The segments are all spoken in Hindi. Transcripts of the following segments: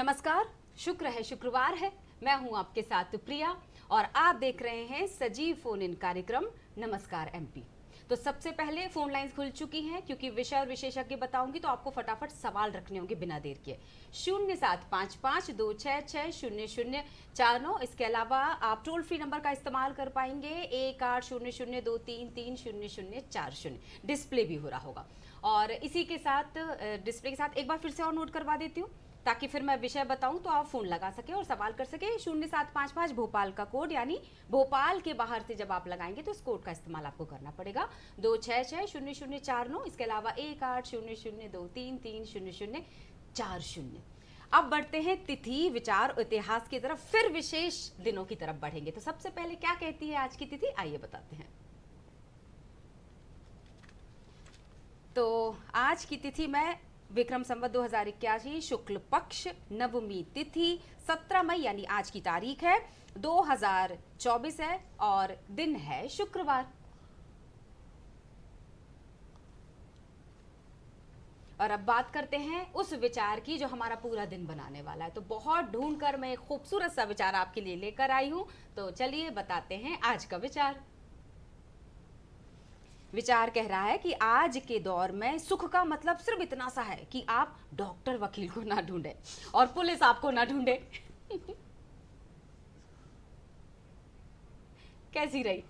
नमस्कार, शुक्र है, शुक्रवार है। मैं हूं आपके साथ प्रिया और आप देख रहे हैं सजीव फोन इन कार्यक्रम नमस्कार एमपी। तो सबसे पहले फोन लाइंस खुल चुकी हैं क्योंकि विषय और विशेषज्ञ बताऊंगी तो आपको फटाफट सवाल रखने होंगे बिना देर किए। 075526600049। इसके अलावा आप टोल फ्री नंबर का इस्तेमाल कर पाएंगे 180023300040। डिस्प्ले भी हो रहा होगा और इसी के साथ डिस्प्ले के साथ एक बार फिर से और नोट करवा देती हूँ ताकि फिर मैं विषय बताऊं तो आप फोन लगा सके और सवाल कर सके। 0755 भोपाल का कोड, यानी भोपाल के बाहर से जब आप लगाएंगे तो इस कोड का इस्तेमाल आपको करना पड़ेगा। 26600049। इसके अलावा 180023300040। अब बढ़ते हैं तिथि, विचार और इतिहास की तरफ, फिर विशेष दिनों की तरफ बढ़ेंगे। तो सबसे पहले क्या कहती है आज की तिथि, आइए बताते हैं। तो आज की तिथि में विक्रम संवत 2081 शुक्ल पक्ष नवमी तिथि 17 मई यानी आज की तारीख है 2024 है और दिन है शुक्रवार। और अब बात करते हैं उस विचार की जो हमारा पूरा दिन बनाने वाला है। तो बहुत ढूंढकर मैं एक खूबसूरत सा विचार आपके लिए लेकर आई हूं। तो चलिए बताते हैं आज का विचार। विचार कह रहा है कि आज के दौर में सुख का मतलब सिर्फ इतना सा है कि आप डॉक्टर वकील को ना ढूंढे और पुलिस आपको ना ढूंढे। कैसी रही?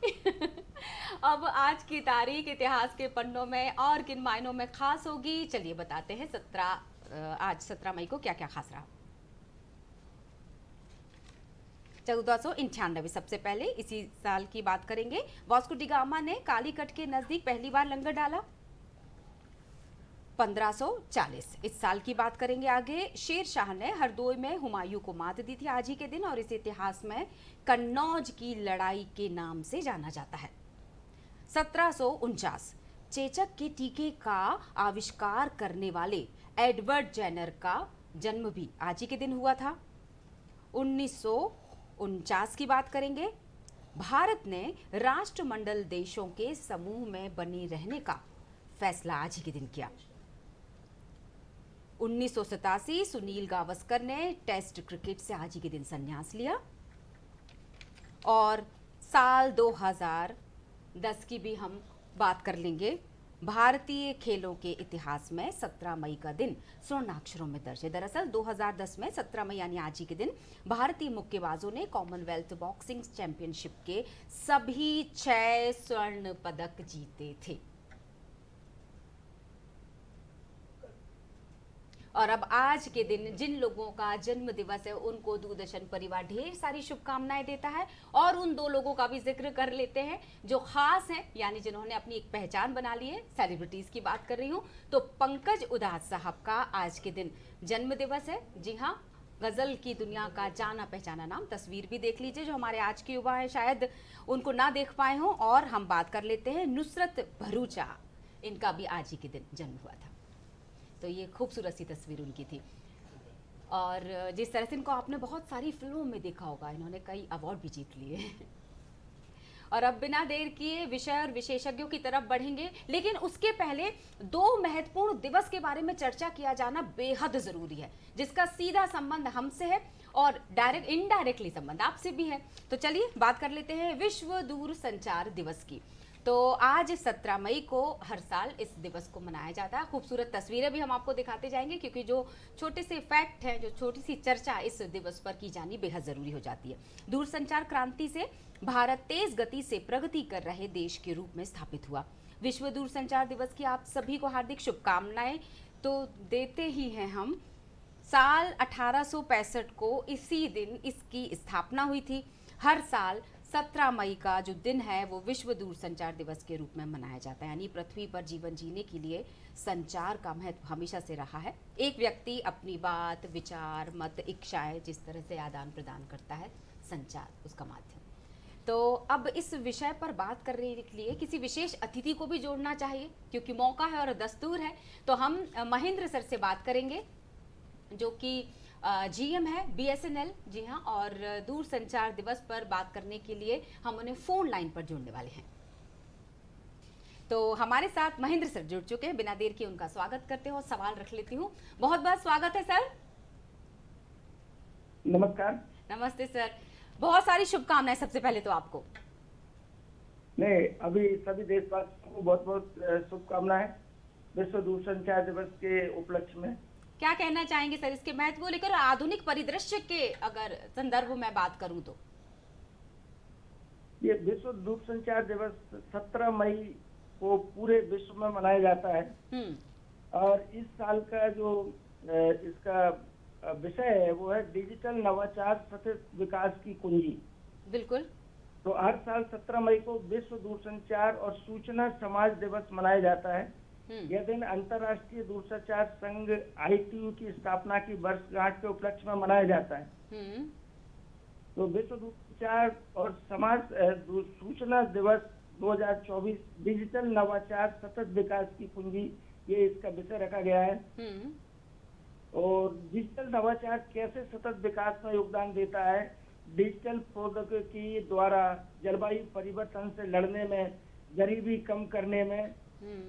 अब आज की तारीख इतिहास के पन्नों में और किन मायनों में खास होगी, चलिए बताते हैं। आज 17 मई को क्या क्या खास रहा। 1498 सबसे पहले इसी साल की बात करेंगे। वास्को डी गामा ने कालीकट के नजदीक पहली बार लंगर डाला। 1540 इस साल की बात करेंगे आगे। शेर शाह ने हरदोई में हुमायूं को मात दी थी आज ही के दिन और इसे इतिहास में कन्नौज की लड़ाई के नाम से जाना जाता है। 1749 चेचक के टीके का आविष्कार करने वाले एडवर्ड जेनर का जन्म भी आज ही के दिन हुआ था। 1949 की बात करेंगे। भारत ने राष्ट्रमंडल देशों के समूह में बने रहने का फैसला आज ही के दिन किया। 1987 सुनील गावस्कर ने टेस्ट क्रिकेट से आज ही के दिन संन्यास लिया। और साल 2010 की भी हम बात कर लेंगे। भारतीय खेलों के इतिहास में 17 मई का दिन स्वर्णाक्षरों में दर्ज है। दरअसल 2010 में 17 मई यानी आज ही के दिन भारतीय मुक्केबाजों ने कॉमनवेल्थ बॉक्सिंग चैंपियनशिप के सभी 6 स्वर्ण पदक जीते थे। और अब आज के दिन जिन लोगों का जन्म दिवस है उनको दूरदर्शन परिवार ढेर सारी शुभकामनाएं देता है और उन 2 लोगों का भी जिक्र कर लेते हैं जो खास हैं, यानी जिन्होंने अपनी एक पहचान बना ली है। सेलिब्रिटीज की बात कर रही हूं। तो पंकज उधास साहब का आज के दिन जन्म दिवस है। जी हाँ, गजल की दुनिया का जाना पहचाना नाम। तस्वीर भी देख लीजिए, जो हमारे आज के युवा हैं शायद उनको ना देख पाए हों। और हम बात कर लेते हैं नुसरत भरूचा, इनका भी आज ही के दिन जन्म हुआ था। तो ये खूबसूरत सी तस्वीर उनकी थी और जिस तरह से इनको आपने बहुत सारी फिल्मों में देखा होगा, इन्होंने कई अवार्ड भी जीत लिए हैं। और अब बिना देर किए विषय और विशेषज्ञों की तरफ बढ़ेंगे, लेकिन उसके पहले 2 महत्वपूर्ण दिवस के बारे में चर्चा किया जाना बेहद जरूरी है, जिसका सीधा संबंध हमसे है और डायरेक्ट इनडायरेक्टली संबंध आपसे भी है। तो चलिए बात कर लेते हैं विश्व दूरसंचार दिवस की। तो आज 17 मई को हर साल इस दिवस को मनाया जाता है। खूबसूरत तस्वीरें भी हम आपको दिखाते जाएंगे क्योंकि जो छोटे से फैक्ट हैं, जो छोटी सी चर्चा इस दिवस पर की जानी बेहद जरूरी हो जाती है। दूरसंचार क्रांति से भारत तेज गति से प्रगति कर रहे देश के रूप में स्थापित हुआ। विश्व दूरसंचार दिवस की आप सभी को हार्दिक शुभकामनाएं तो देते ही हैं हम। साल 1865 को इसी दिन इसकी स्थापना हुई थी। हर साल 17 मई का जो दिन है वो विश्व दूरसंचार दिवस के रूप में मनाया जाता है। यानी पृथ्वी पर जीवन जीने के लिए संचार का महत्व हमेशा से रहा है। एक व्यक्ति अपनी बात, विचार, मत, इच्छाएं जिस तरह से आदान प्रदान करता है, संचार उसका माध्यम। तो अब इस विषय पर बात करने के लिए किसी विशेष अतिथि को भी जोड़ना चाहिए क्योंकि मौका है और दस्तूर है। तो हम महेंद्र सर से बात करेंगे जो कि जीएम है बीएसएनएल। जी हाँ, और दूरसंचार दिवस पर बात करने के लिए हम उन्हें फोन लाइन पर जोड़ने वाले हैं। तो हमारे साथ महेंद्र सर जुड़ चुके हैं। बिना देर के उनका स्वागत करते हैं और सवाल रख लेती हूँ। बहुत बहुत स्वागत है सर। नमस्कार। नमस्ते सर, बहुत सारी शुभकामनाएं सबसे पहले तो आपको। नहीं, अभी सभी देशवासियों को बहुत बहुत शुभकामनाएं विश्व दूरसंचार दिवस के उपलक्ष्य में। क्या कहना चाहेंगे सर इसके महत्व को लेकर, आधुनिक परिदृश्य के अगर संदर्भ में बात करूं तो? ये विश्व दूरसंचार दिवस 17 मई को पूरे विश्व में मनाया जाता है हम्म। और इस साल का जो इसका विषय है वो है डिजिटल नवाचार सतत विकास की कुंजी। बिल्कुल। तो हर साल 17 मई को विश्व दूरसंचार और सूचना समाज दिवस मनाया जाता है। यह दिन अंतर्राष्ट्रीय दूरसंचार संघ ITU की स्थापना की वर्षगांठ के उपलक्ष्य में मनाया जाता है। तो विश्व दूरसंचार और समाज सूचना दिवस 2024 डिजिटल नवाचार सतत विकास की कुंजी, ये इसका विषय रखा गया है। और डिजिटल नवाचार कैसे सतत विकास में योगदान देता है? डिजिटल प्रौद्योगिकी द्वारा जलवायु परिवर्तन से लड़ने में, गरीबी कम करने में,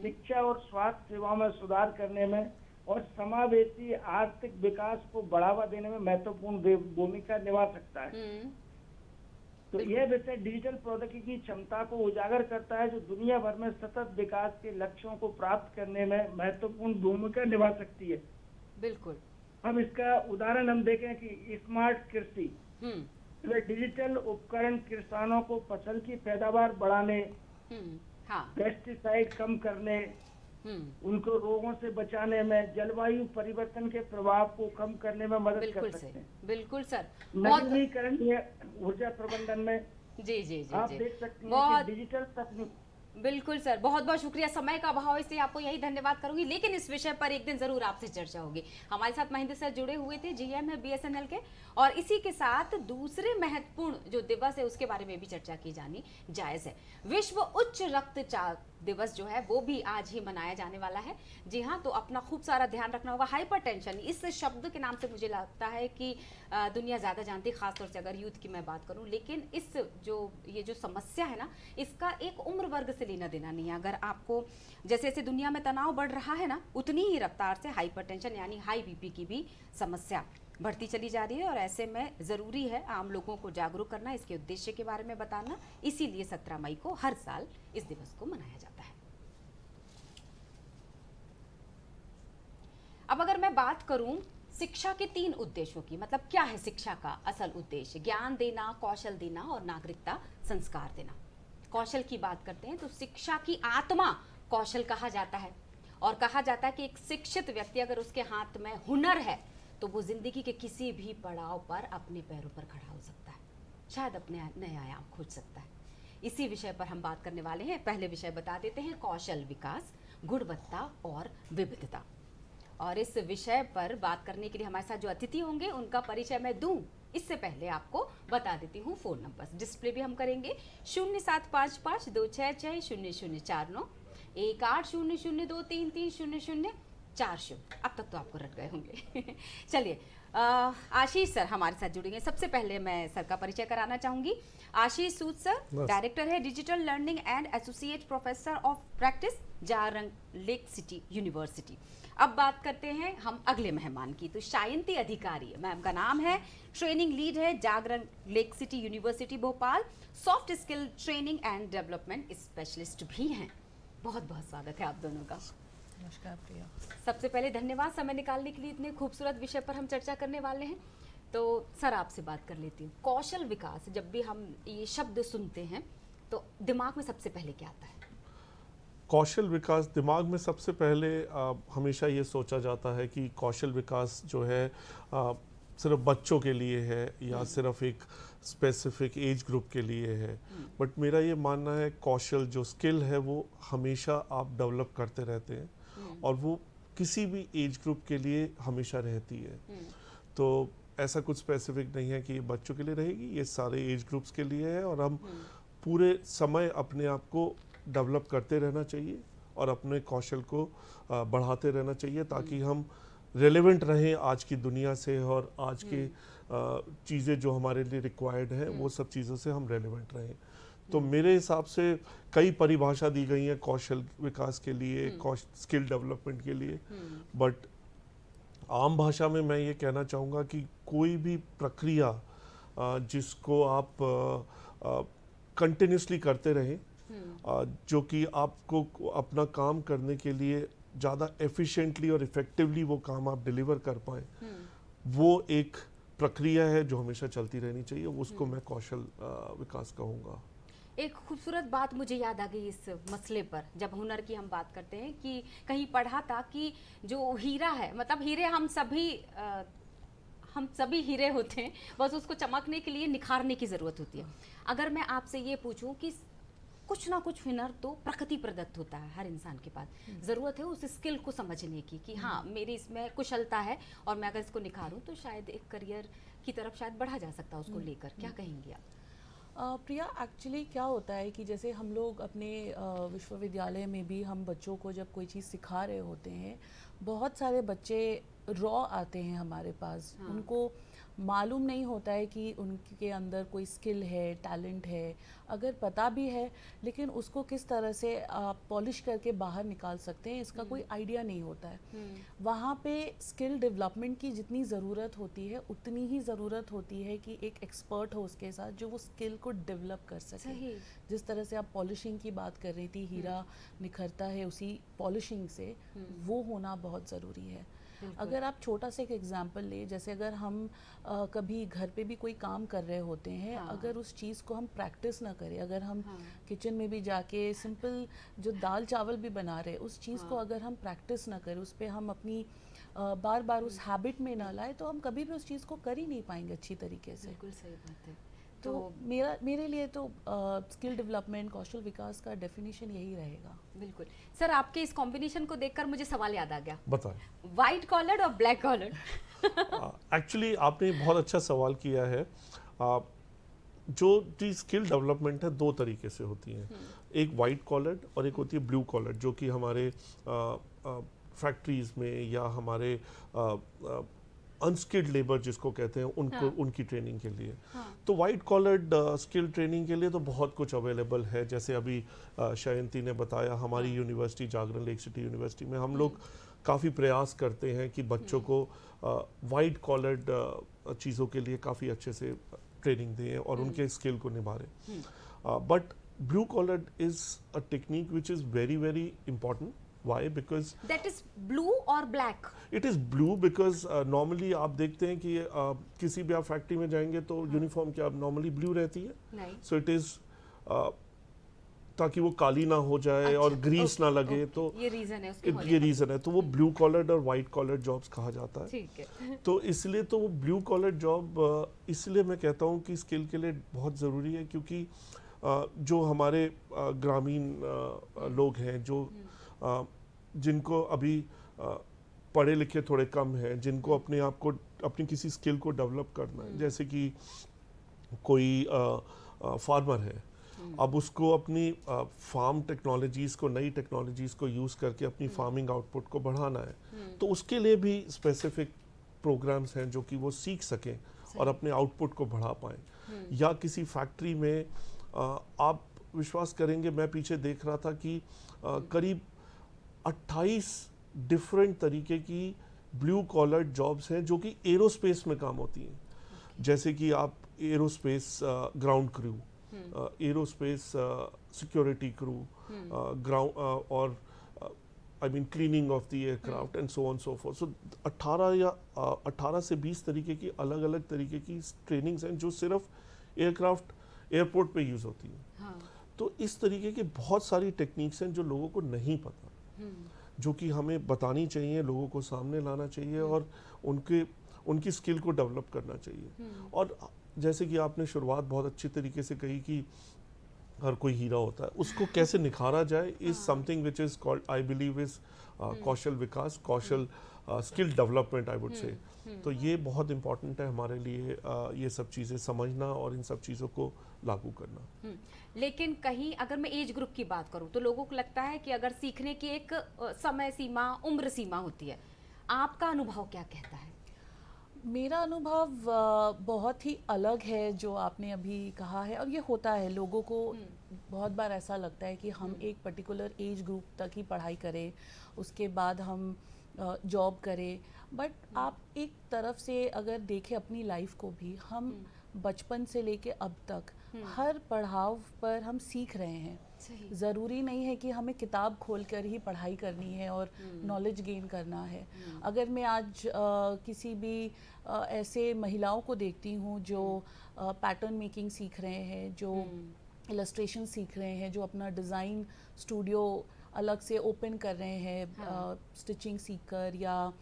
शिक्षा और स्वास्थ्य सेवाओं में सुधार करने में और समावेशी आर्थिक विकास को बढ़ावा देने में महत्वपूर्ण भूमिका निभा सकता है। तो यह विषय डिजिटल प्रौद्योगिकी की क्षमता को उजागर करता है जो दुनिया भर में सतत विकास के लक्ष्यों को प्राप्त करने में महत्वपूर्ण भूमिका निभा सकती है। बिल्कुल। अब इसका उदाहरण हम देखें कि स्मार्ट कृषि, डिजिटल उपकरण किसानों को फसल की पैदावार बढ़ाने, पेस्टिसाइड कम करने, उनको रोगों से बचाने में, जलवायु परिवर्तन के प्रभाव को कम करने में मदद कर सकते हैं। बिल्कुल सर। नवीनीकरणीय ऊर्जा प्रबंधन में जी आप देख सकते हैं कि डिजिटल तकनीक। बिल्कुल सर, बहुत बहुत शुक्रिया। समय का अभाव इसलिए आपको यही धन्यवाद करूंगी, लेकिन इस विषय पर एक दिन जरूर आपसे चर्चा होगी। हमारे साथ महेंद्र सर जुड़े हुए थे, GM है BSNL के, और इसी के साथ दूसरे महत्वपूर्ण जो दिवस है उसके बारे में भी चर्चा की जानी जायज है। विश्व उच्च रक्तचाप दिवस जो है वो भी आज ही मनाया जाने वाला है। जी हाँ, तो अपना खूब सारा ध्यान रखना होगा। हाइपरटेंशन, इस शब्द के नाम से मुझे लगता है कि दुनिया ज़्यादा जानती है, खासतौर से अगर यूथ की मैं बात करूं, लेकिन इस ये जो समस्या है ना, इसका एक उम्र वर्ग से लेना देना नहीं है। अगर आपको जैसे जैसे दुनिया में तनाव बढ़ रहा है ना, उतनी ही रफ्तार से हाइपरटेंशन यानी हाई BP की भी समस्या बढ़ती चली जा रही है, और ऐसे में ज़रूरी है आम लोगों को जागरूक करना, इसके उद्देश्य के बारे में बताना। इसीलिए 17 मई को हर साल इस दिवस को मनाया जाता है। अब अगर मैं बात करूं शिक्षा के 3 उद्देश्यों की, मतलब क्या है शिक्षा का असल उद्देश्य? ज्ञान देना, कौशल देना और नागरिकता संस्कार देना। कौशल की बात करते हैं तो शिक्षा की आत्मा कौशल कहा जाता है, और कहा जाता है कि एक शिक्षित व्यक्ति अगर उसके हाथ में हुनर है तो वो जिंदगी के किसी भी पड़ाव पर अपने पैरों पर खड़ा हो सकता है, शायद अपने नए आयाम खोज सकता है। इसी विषय पर हम बात करने वाले हैं। पहले विषय बता देते हैं, कौशल विकास, गुणवत्ता और विविधता। और इस विषय पर बात करने के लिए हमारे साथ जो अतिथि होंगे उनका परिचय मैं दूं, इससे पहले आपको बता देती हूँ फोन नंबर, डिस्प्ले भी हम करेंगे। 0755-266-0049, 1800-233-0040। अब तक तो आपको रट गए होंगे। चलिए, आशीष सर हमारे साथ जुड़ेंगे। सबसे पहले मैं सर का परिचय कराना चाहूंगी। आशीष सूद सर डायरेक्टर है digital learning and associate professor of practice, Jagran lake city university. अब बात करते हैं हम अगले मेहमान की, तो शायंती अधिकारी मैम का नाम है, ट्रेनिंग लीड है Jagran lake city university Bhopal, soft skill training and development specialist भी हैं। बहुत बहुत स्वागत है आप दोनों का। नमस्कार प्रिया। सबसे पहले धन्यवाद समय निकालने के लिए, इतने खूबसूरत विषय पर हम चर्चा करने वाले हैं। तो सर आपसे बात कर लेती हूँ, कौशल विकास, जब भी हम ये शब्द सुनते हैं तो दिमाग में सबसे पहले क्या आता है? कौशल विकास दिमाग में सबसे पहले हमेशा ये सोचा जाता है कि कौशल विकास जो है सिर्फ बच्चों के लिए है या सिर्फ एक स्पेसिफिक एज ग्रुप के लिए है, बट मेरा ये मानना है कौशल जो स्किल है वो हमेशा आप डेवलप करते रहते हैं और वो किसी भी एज ग्रुप के लिए हमेशा रहती है। तो ऐसा कुछ स्पेसिफिक नहीं है कि ये बच्चों के लिए रहेगी, ये सारे एज ग्रुप्स के लिए है और हम पूरे समय अपने आप को डेवलप करते रहना चाहिए और अपने कौशल को बढ़ाते रहना चाहिए ताकि हम रेलेवेंट रहें आज की दुनिया से और आज के चीज़ें जो हमारे लिए रिक्वायर्ड हैं वो सब चीज़ों से हम रेलेवेंट रहें। तो मेरे हिसाब से कई परिभाषा दी गई हैं कौशल विकास के लिए, स्किल डेवलपमेंट के लिए, बट आम भाषा में मैं ये कहना चाहूँगा कि कोई भी प्रक्रिया जिसको आप कंटिन्यूसली करते रहें, जो कि आपको अपना काम करने के लिए ज़्यादा एफिशिएंटली और इफ़ेक्टिवली वो काम आप डिलीवर कर पाएँ, वो एक प्रक्रिया है जो हमेशा चलती रहनी चाहिए। उसको मैं कौशल विकास कहूँगा। एक खूबसूरत बात मुझे याद आ गई इस मसले पर, जब हुनर की हम बात करते हैं, कि कहीं पढ़ा था कि जो हीरा है, मतलब हीरे हम सभी हीरे होते हैं, बस उसको चमकने के लिए निखारने की ज़रूरत होती है। अगर मैं आपसे ये पूछूं कि कुछ ना कुछ हुनर तो प्रकृति प्रदत्त होता है हर इंसान के पास, ज़रूरत है उस स्किल को समझने की कि हाँ मेरी इसमें कुशलता है और मैं अगर इसको निखारूं तो शायद एक करियर की तरफ शायद बढ़ा जा सकता है उसको लेकर। क्या कहेंगी आप? प्रिया, एक्चुअली क्या होता है कि जैसे हम लोग अपने विश्वविद्यालय में भी हम बच्चों को जब कोई चीज़ सिखा रहे होते हैं, बहुत सारे बच्चे रॉ आते हैं हमारे पास। हाँ। उनको मालूम नहीं होता है कि उनके अंदर कोई स्किल है, टैलेंट है, अगर पता भी है लेकिन उसको किस तरह से आप पॉलिश करके बाहर निकाल सकते हैं इसका कोई आइडिया नहीं होता है। वहाँ पे स्किल डेवलपमेंट की जितनी ज़रूरत होती है उतनी ही ज़रूरत होती है कि एक एक्सपर्ट हो उसके साथ जो वो स्किल को डेवलप कर सके। सही। जिस तरह से आप पॉलिशिंग की बात कर रही थी, हीरा निखरता है उसी पॉलिशिंग से, वो होना बहुत ज़रूरी है। अगर आप छोटा सा एक एग्जांपल ले, जैसे अगर हम कभी घर पे भी कोई काम कर रहे होते हैं, हाँ। अगर उस चीज़ को हम प्रैक्टिस ना करें, अगर हम किचन में भी जाके सिंपल जो दाल चावल भी बना रहे उस चीज़ को अगर हम प्रैक्टिस ना करें, उस पर हम अपनी बार बार उस हैबिट में ना लाए, तो हम कभी भी उस चीज़ को कर ही नहीं पाएंगे अच्छी तरीके से। बिल्कुल सही बात है। तो मेरे लिए तो स्किल डेवलपमेंट, कौशल विकास का डेफिनेशन यही रहेगा। बिल्कुल सर, आपके इस कॉम्बिनेशन को देखकर मुझे सवाल याद आ गया, बताएं। व्हाइट कॉलर और ब्लैक कॉलर। एक्चुअली आपने बहुत अच्छा सवाल किया है। जो स्किल डेवलपमेंट है दो तरीके से होती हैं, एक वाइट कॉलर और एक होती है ब्लू कॉलर, जो कि हमारे फैक्ट्रीज में या हमारे अनस्किल्ड लेबर जिसको कहते हैं उनको उनकी ट्रेनिंग के लिए। तो वाइट कॉलर्ड स्किल ट्रेनिंग के लिए तो बहुत कुछ अवेलेबल है। जैसे अभी शयंती ने बताया, हमारी यूनिवर्सिटी जागरण लेक सिटी यूनिवर्सिटी में हम लोग काफ़ी प्रयास करते हैं कि बच्चों को वाइट कॉलर्ड चीज़ों के लिए काफ़ी अच्छे से ट्रेनिंग दें और उनके स्किल को निभाएं। But blue collared is a technique which is very very important. Why? Because that is blue or black? It is blue because normally आप देखते हैं कि किसी भी आप फैक्ट्री में जाएंगे तो यूनिफॉर्म क्या नॉर्मली ब्लू रहती है। नहीं। So it is ताकि वो काली ना हो जाए। अच्छा, और ग्रीस ना लगे। तो ये रीजन है उसके होने ये रीजन है। तो वो ब्लू कॉलर्ड और वाइट कॉलर्ड जॉब्स कहा जाता है। ठीक है। तो इसलिए तो वो ब्लू कॉलर्ड जॉब इसलिए मैं कहता हूँ कि स्किल के लिए बहुत ज़रूरी है, क्योंकि जो हमारे ग्रामीण लोग हैं, जो जिनको अभी पढ़े लिखे थोड़े कम हैं, जिनको अपने आप को अपनी किसी स्किल को डेवलप करना है, जैसे कि कोई फार्मर है, अब उसको अपनी फार्म टेक्नोलॉजीज़ को, नई टेक्नोलॉजीज़ को यूज़ करके अपनी फार्मिंग आउटपुट को बढ़ाना है, तो उसके लिए भी स्पेसिफिक प्रोग्राम्स हैं जो कि वो सीख सकें और अपने आउटपुट को बढ़ा पाएँ। या किसी फैक्ट्री में आप विश्वास करेंगे, मैं पीछे देख रहा था कि करीब 28 डिफरेंट तरीके की ब्लू कॉलर जॉब्स हैं जो कि एरोस्पेस में काम होती हैं। जैसे कि आप aerospace ground crew, aerospace security crew, ground और I mean cleaning of the aircraft and so on so forth. सो 18 से 20 तरीके की अलग अलग तरीके की ट्रेनिंग्स हैं जो सिर्फ एयरपोर्ट पे यूज़ होती हैं। हाँ। तो इस तरीके की बहुत सारी टेक्निक्स हैं जो लोगों को नहीं पता, जो कि हमें बतानी चाहिए, लोगों को सामने लाना चाहिए और उनकी स्किल को डेवलप करना चाहिए। और जैसे कि आपने शुरुआत बहुत अच्छी तरीके से कही कि हर कोई हीरा होता है, उसको कैसे निखारा जाए is something which is called, I believe is Kaushal Vikas, Kaushal skill development I would say. तो ये बहुत इम्पॉर्टेंट है हमारे लिए, ये सब चीज़ें समझना और इन सब चीज़ों को लागू करना। लेकिन कहीं अगर मैं एज ग्रुप की बात करूं तो लोगों को लगता है कि अगर सीखने की एक समय सीमा, उम्र सीमा होती है। आपका अनुभव क्या कहता है? मेरा अनुभव बहुत ही अलग है जो आपने अभी कहा है, और ये होता है, लोगों को बहुत बार ऐसा लगता है कि हम एक पर्टिकुलर एज ग्रुप तक ही पढ़ाई करें, उसके बाद हम जॉब करे। बट आप एक तरफ से अगर देखें अपनी लाइफ को भी, हम बचपन से लेके अब तक हर पड़ाव पर हम सीख रहे हैं। सही। ज़रूरी नहीं है कि हमें किताब खोलकर ही पढ़ाई करनी है और नॉलेज गेन करना है। अगर मैं आज किसी भी ऐसे महिलाओं को देखती हूँ जो पैटर्न मेकिंग सीख रहे हैं, जो इलस्ट्रेशन सीख रहे हैं, जो अपना डिज़ाइन स्टूडियो अलग से ओपन कर रहे हैं, स्टिचिंग सीखकर, या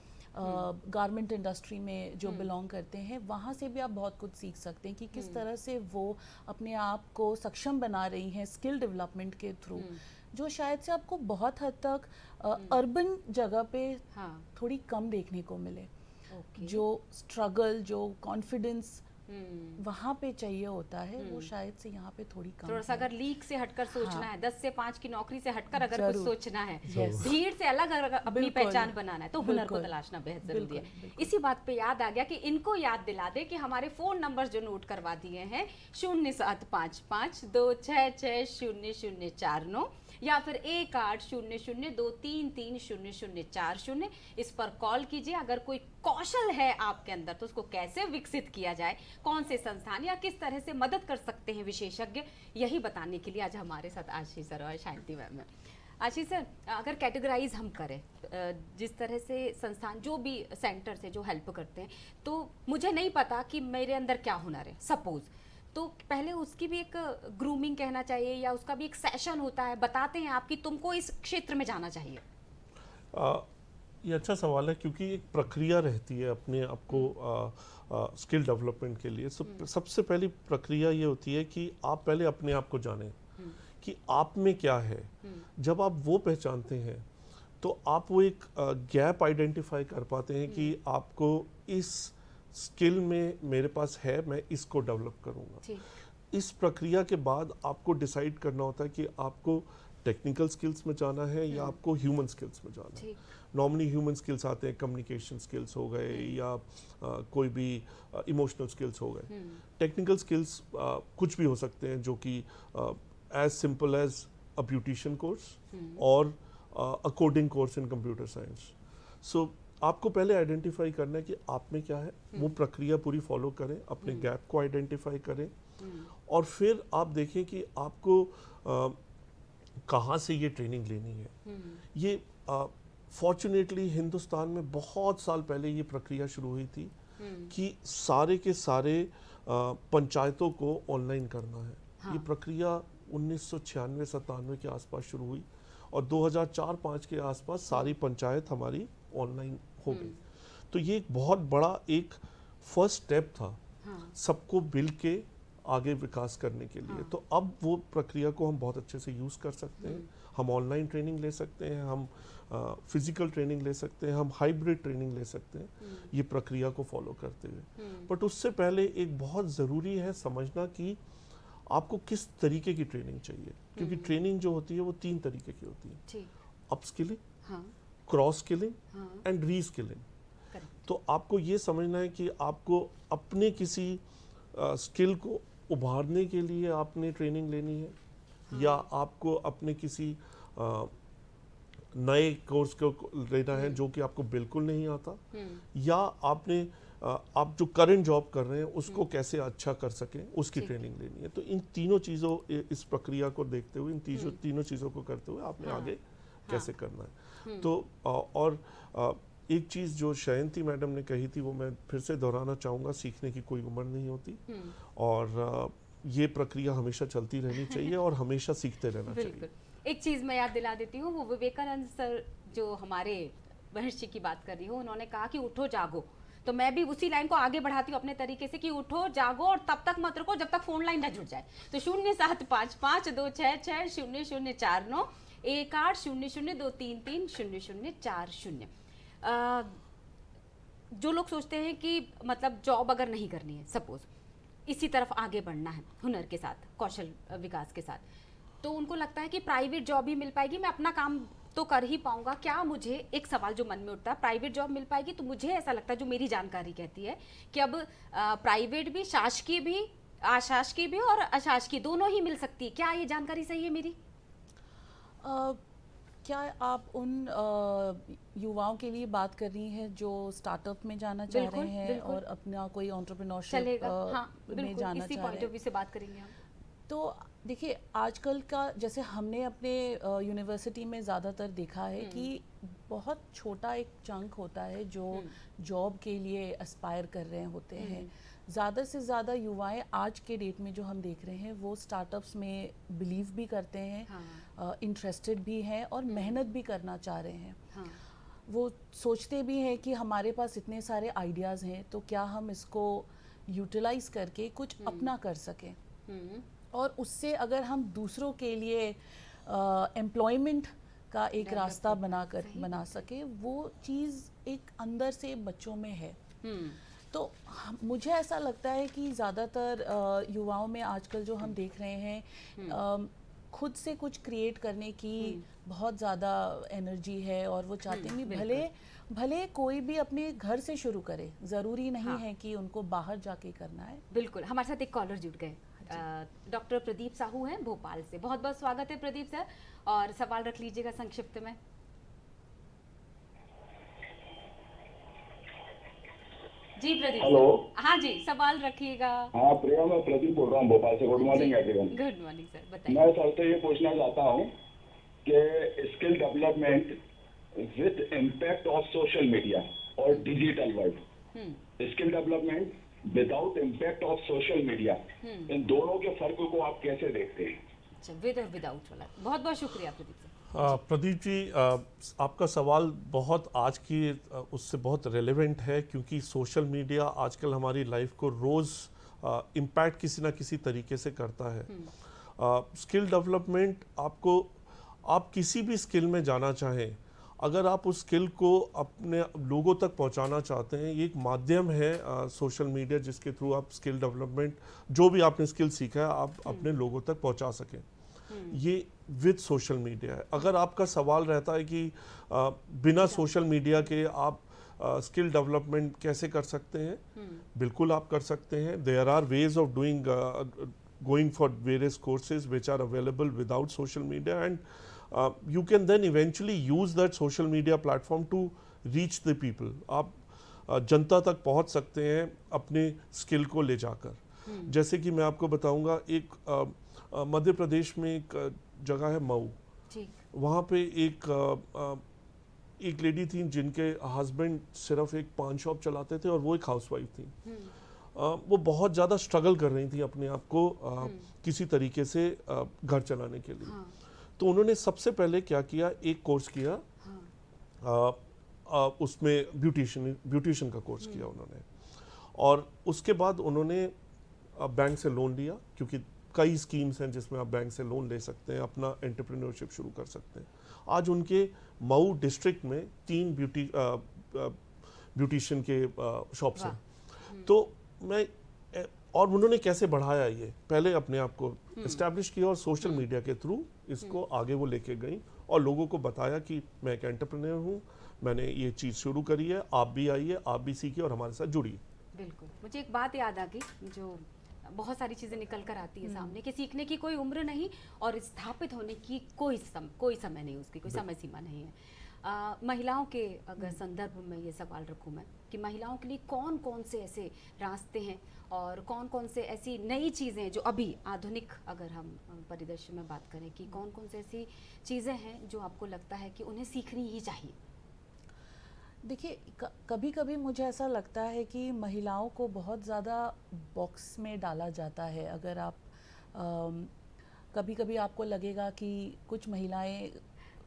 गारमेंट इंडस्ट्री में जो बिलोंग करते हैं, वहाँ से भी आप बहुत कुछ सीख सकते हैं कि किस तरह से वो अपने आप को सक्षम बना रही हैं स्किल डेवलपमेंट के थ्रू, जो शायद से आपको बहुत हद तक अर्बन जगह पे थोड़ी कम देखने को मिले। जो स्ट्रगल, जो कॉन्फिडेंस वहाँ पे चाहिए होता है, वो शायद से यहाँ पे थोड़ी कम थोड़ा सा अगर लीक से हटकर सोचना है, 10 से 5 की नौकरी से हटकर अगर कुछ सोचना है, Yes. भीड़ से अलग अगर अपनी बिल्कुल। पहचान बनाना है, तो हुनर को बिल्कुल। तलाशना बेहद जरूरी है। बिल्कुल। इसी बात पे याद आ गया कि इनको याद दिला दे कि हमारे फोन नंबर जो नोट करवा दिए हैं 075526600049 या फिर 1800233040, इस पर कॉल कीजिए। अगर कोई कौशल है आपके अंदर तो उसको कैसे विकसित किया जाए, कौन से संस्थान या किस तरह से मदद कर सकते हैं विशेषज्ञ, यही बताने के लिए आज हमारे साथ आशीष सर और शांति मैम है। आशीष सर, अगर कैटेगराइज हम करें जिस तरह से संस्थान जो भी सेंटर से जो हेल्प करते हैं, तो मुझे नहीं पता कि मेरे अंदर क्या हुनर है सपोज, तो पहले उसकी भी एक ग्रूमिंग कहना चाहिए या उसका भी एक सेशन होता है, बताते हैं आप कि तुमको इस क्षेत्र में जाना चाहिए। ये अच्छा सवाल है, क्योंकि एक प्रक्रिया रहती है अपने आपको स्किल डेवलपमेंट के लिए। सबसे पहली प्रक्रिया ये होती है कि आप पहले अपने आप को जानें कि आप में क्या है। जब आप वो पहचानते हैं तो आप वो एक गैप आइडेंटिफाई कर पाते हैं कि आपको इस स्किल में मेरे पास है, मैं इसको डेवलप करूँगा। इस प्रक्रिया के बाद आपको डिसाइड करना होता है कि आपको टेक्निकल स्किल्स में जाना है या आपको ह्यूमन स्किल्स में जाना है। नॉर्मली ह्यूमन स्किल्स आते हैं, कम्युनिकेशन स्किल्स हो गए या कोई भी इमोशनल स्किल्स हो गए। टेक्निकल स्किल्स कुछ भी हो सकते हैं, जो कि as simple as a beautician course और a coding course in computer science. So आपको पहले आइडेंटिफाई करना है कि आप में क्या है, वो प्रक्रिया पूरी फॉलो करें, अपने गैप को आइडेंटिफाई करें और फिर आप देखें कि आपको कहाँ से ये ट्रेनिंग लेनी है। ये फॉर्चुनेटली हिंदुस्तान में बहुत साल पहले ये प्रक्रिया शुरू हुई थी कि सारे के सारे पंचायतों को ऑनलाइन करना है। ये प्रक्रिया 1996-97 के आसपास शुरू हुई और 2004-05 के आसपास सारी पंचायत हमारी ऑनलाइन हो गई। तो ये एक बहुत बड़ा एक फर्स्ट स्टेप था सबको मिल के आगे विकास करने के लिए। तो अब वो प्रक्रिया को हम बहुत अच्छे से यूज़ कर सकते हैं। हम ऑनलाइन ट्रेनिंग ले सकते हैं, हम फिजिकल ट्रेनिंग ले सकते हैं, हम हाइब्रिड ट्रेनिंग ले सकते हैं ये प्रक्रिया को फॉलो करते हुए। बट उससे पहले एक बहुत ज़रूरी है समझना कि आपको किस तरीके की ट्रेनिंग चाहिए, क्योंकि ट्रेनिंग जो होती है वो 3 तरीके की होती है, upskilling, cross skilling and re skilling. तो आपको ये समझना है कि आपको अपने किसी स्किल को उभारने के लिए आपने ट्रेनिंग लेनी है या आपको अपने किसी नए कोर्स को लेना है जो कि आपको बिल्कुल नहीं आता, या आपने आप जो करंट जॉब कर रहे हैं उसको कैसे अच्छा कर सकें उसकी ट्रेनिंग लेनी है। तो इन तीनों चीज़ों, इस प्रक्रिया को देखते हुए, इन तीनों चीज़ों को करते हुए आपने आगे कैसे करना है। तो और एक चीज़ जो शयंती मैडम ने कही थी वो मैं फिर से दोहराना चाहूँगा, सीखने की कोई उम्र नहीं होती और ये प्रक्रिया हमेशा चलती रहनी चाहिए और हमेशा सीखते रहना चाहिए। एक चीज़ मैं याद दिला देती हूँ, वो विवेकानंद सर जो हमारे महर्षि की बात कर रही हूँ, उन्होंने कहा कि उठो जागो, तो मैं भी उसी लाइन को आगे बढ़ाती हूँ अपने तरीके से कि उठो जागो और तब तक मत रुको जब तक फोन लाइन न जुड़ जाए। तो 075526600049 1800233040। जो लोग सोचते हैं कि मतलब जॉब अगर नहीं करनी है, सपोज इसी तरफ आगे बढ़ना है हुनर के साथ, कौशल विकास के साथ, तो उनको लगता है कि प्राइवेट जॉब ही मिल पाएगी, मैं अपना काम तो कर ही पाऊंगा। क्या मुझे एक सवाल जो मन में उठता है, प्राइवेट जॉब मिल पाएगी? तो मुझे ऐसा लगता है, जो मेरी जानकारी कहती है कि अब प्राइवेट भी, शासकीय भी, अशासकीय भी और अशासकीय दोनों ही मिल सकती है। क्या ये जानकारी सही है मेरी? क्या आप उन युवाओं के लिए बात कर रही हैं जो स्टार्टअप में जाना चाह बिल्कुल, रहे हैं बिल्कुल। और अपना कोई एंटरप्रेन्योरशिप चलेगा, हाँ में बिल्कुल, जाना इसी चाह पॉइंट रहे ऑफ हैं? व्यू से बात करेंगे हम। तो देखिए आजकल का, जैसे हमने अपने यूनिवर्सिटी में ज़्यादातर देखा है कि बहुत छोटा एक चंक होता है जो जॉब के लिए एस्पायर कर रहे होते हैं। ज़्यादा से ज़्यादा युवाएं आज के डेट में जो हम देख रहे हैं वो स्टार्टअप्स में बिलीव भी करते हैं, इंटरेस्टेड भी हैं और मेहनत भी करना चाह रहे हैं। हाँ। वो सोचते भी हैं कि हमारे पास इतने सारे आइडियाज़ हैं तो क्या हम इसको यूटिलाइज करके कुछ अपना कर सकें, और उससे अगर हम दूसरों के लिए एम्प्लॉयमेंट का एक रास्ता बना सके, वो चीज़ एक अंदर से बच्चों में है। तो मुझे ऐसा लगता है कि ज़्यादातर युवाओं में आजकल जो हम देख रहे हैं, खुद से कुछ क्रिएट करने की बहुत ज़्यादा एनर्जी है और वो चाहते हैं कि भले कोई भी अपने घर से शुरू करे, ज़रूरी नहीं है कि उनको बाहर जाके करना है। बिल्कुल, हमारे साथ एक कॉलर जुड़ गए। डॉक्टर प्रदीप साहू हैं भोपाल से। बहुत बहुत स्वागत है प्रदीप सर, और सवाल रख लीजिएगा संक्षिप्त में। जी प्रदीप हेलो। सर, हाँ जी, सवाल रखिएगा। हाँ प्रिया, मैं प्रदीप बोल रहा हूँ भोपाल से। Good morning everyone. Good morning sir, बताइए। मैं सर से ये पूछना चाहता हूँ कि skill development with impact of social media और digital world, skill development without impact of social media, इन दोनों के फर्क को आप कैसे देखते हैं? अच्छा, विद और विदाउट वाला। बहुत बहुत शुक्रिया प्रदीप सर। प्रदीप जी, आपका सवाल बहुत आज की उससे बहुत रेलेवेंट है, क्योंकि सोशल मीडिया आजकल हमारी लाइफ को रोज़ इम्पैक्ट किसी ना किसी तरीके से करता है। स्किल डेवलपमेंट, आप किसी भी स्किल में जाना चाहें, अगर आप उस स्किल को अपने लोगों तक पहुंचाना चाहते हैं, ये एक माध्यम है सोशल मीडिया, जिसके थ्रू आप स्किल डेवलपमेंट, जो भी आपने स्किल सीखा है, आप अपने लोगों तक पहुंचा सकें। ये विद सोशल मीडिया है। अगर आपका सवाल रहता है कि बिना सोशल मीडिया के आप स्किल डेवलपमेंट कैसे कर सकते हैं, बिल्कुल आप कर सकते हैं। There are ways of doing going for various courses which are available without social media, and you can then eventually use that social media platform to reach the people. आप जनता तक पहुंच सकते हैं अपने स्किल को ले जाकर। जैसे कि मैं आपको बताऊंगा, एक मध्य प्रदेश में एक जगह है मऊ, वहाँ पे एक लेडी थी जिनके हस्बैंड सिर्फ एक पान शॉप चलाते थे और वो एक हाउसवाइफ थी। वो बहुत ज़्यादा स्ट्रगल कर रही थी अपने आप को किसी तरीके से घर चलाने के लिए। तो उन्होंने सबसे पहले क्या किया, एक कोर्स किया, उसमें ब्यूटिशियन का कोर्स किया उन्होंने, और उसके बाद उन्होंने बैंक से लोन लिया, क्योंकि कई स्कीम्स हैं जिसमें आप बैंक से लोन ले सकते हैं, अपना एंटरप्रेन्योरशिप शुरू कर सकते हैं। आज उनके मऊ डिस्ट्रिक्ट में 3 ब्यूटिशियन के शॉप्स हैं। तो और उन्होंने कैसे बढ़ाया, ये पहले अपने आप को एस्टैब्लिश किया और सोशल मीडिया के थ्रू इसको आगे वो लेके गई और लोगों को बताया कि मैं एक एंटरप्रेन्योर हूँ, मैंने ये चीज़ शुरू करी है, आप भी आइए, आप भी सीखिए और हमारे साथ जुड़िए। बिल्कुल, मुझे एक बात याद आ गई, जो बहुत सारी चीज़ें निकल कर आती है सामने, कि सीखने की कोई उम्र नहीं और स्थापित होने की कोई समय नहीं, उसकी कोई समय सीमा नहीं है। महिलाओं के अगर संदर्भ में ये सवाल रखूं मैं, कि महिलाओं के लिए कौन कौन से ऐसे रास्ते हैं और कौन कौन से ऐसी नई चीज़ें हैं जो अभी आधुनिक, अगर हम परिदृश्य में बात करें, कि कौन कौन से ऐसी चीज़ें हैं जो आपको लगता है कि उन्हें सीखनी ही चाहिए? देखिए, कभी कभी मुझे ऐसा लगता है कि महिलाओं को बहुत ज़्यादा बॉक्स में डाला जाता है। अगर आप कभी कभी आपको लगेगा कि कुछ महिलाएं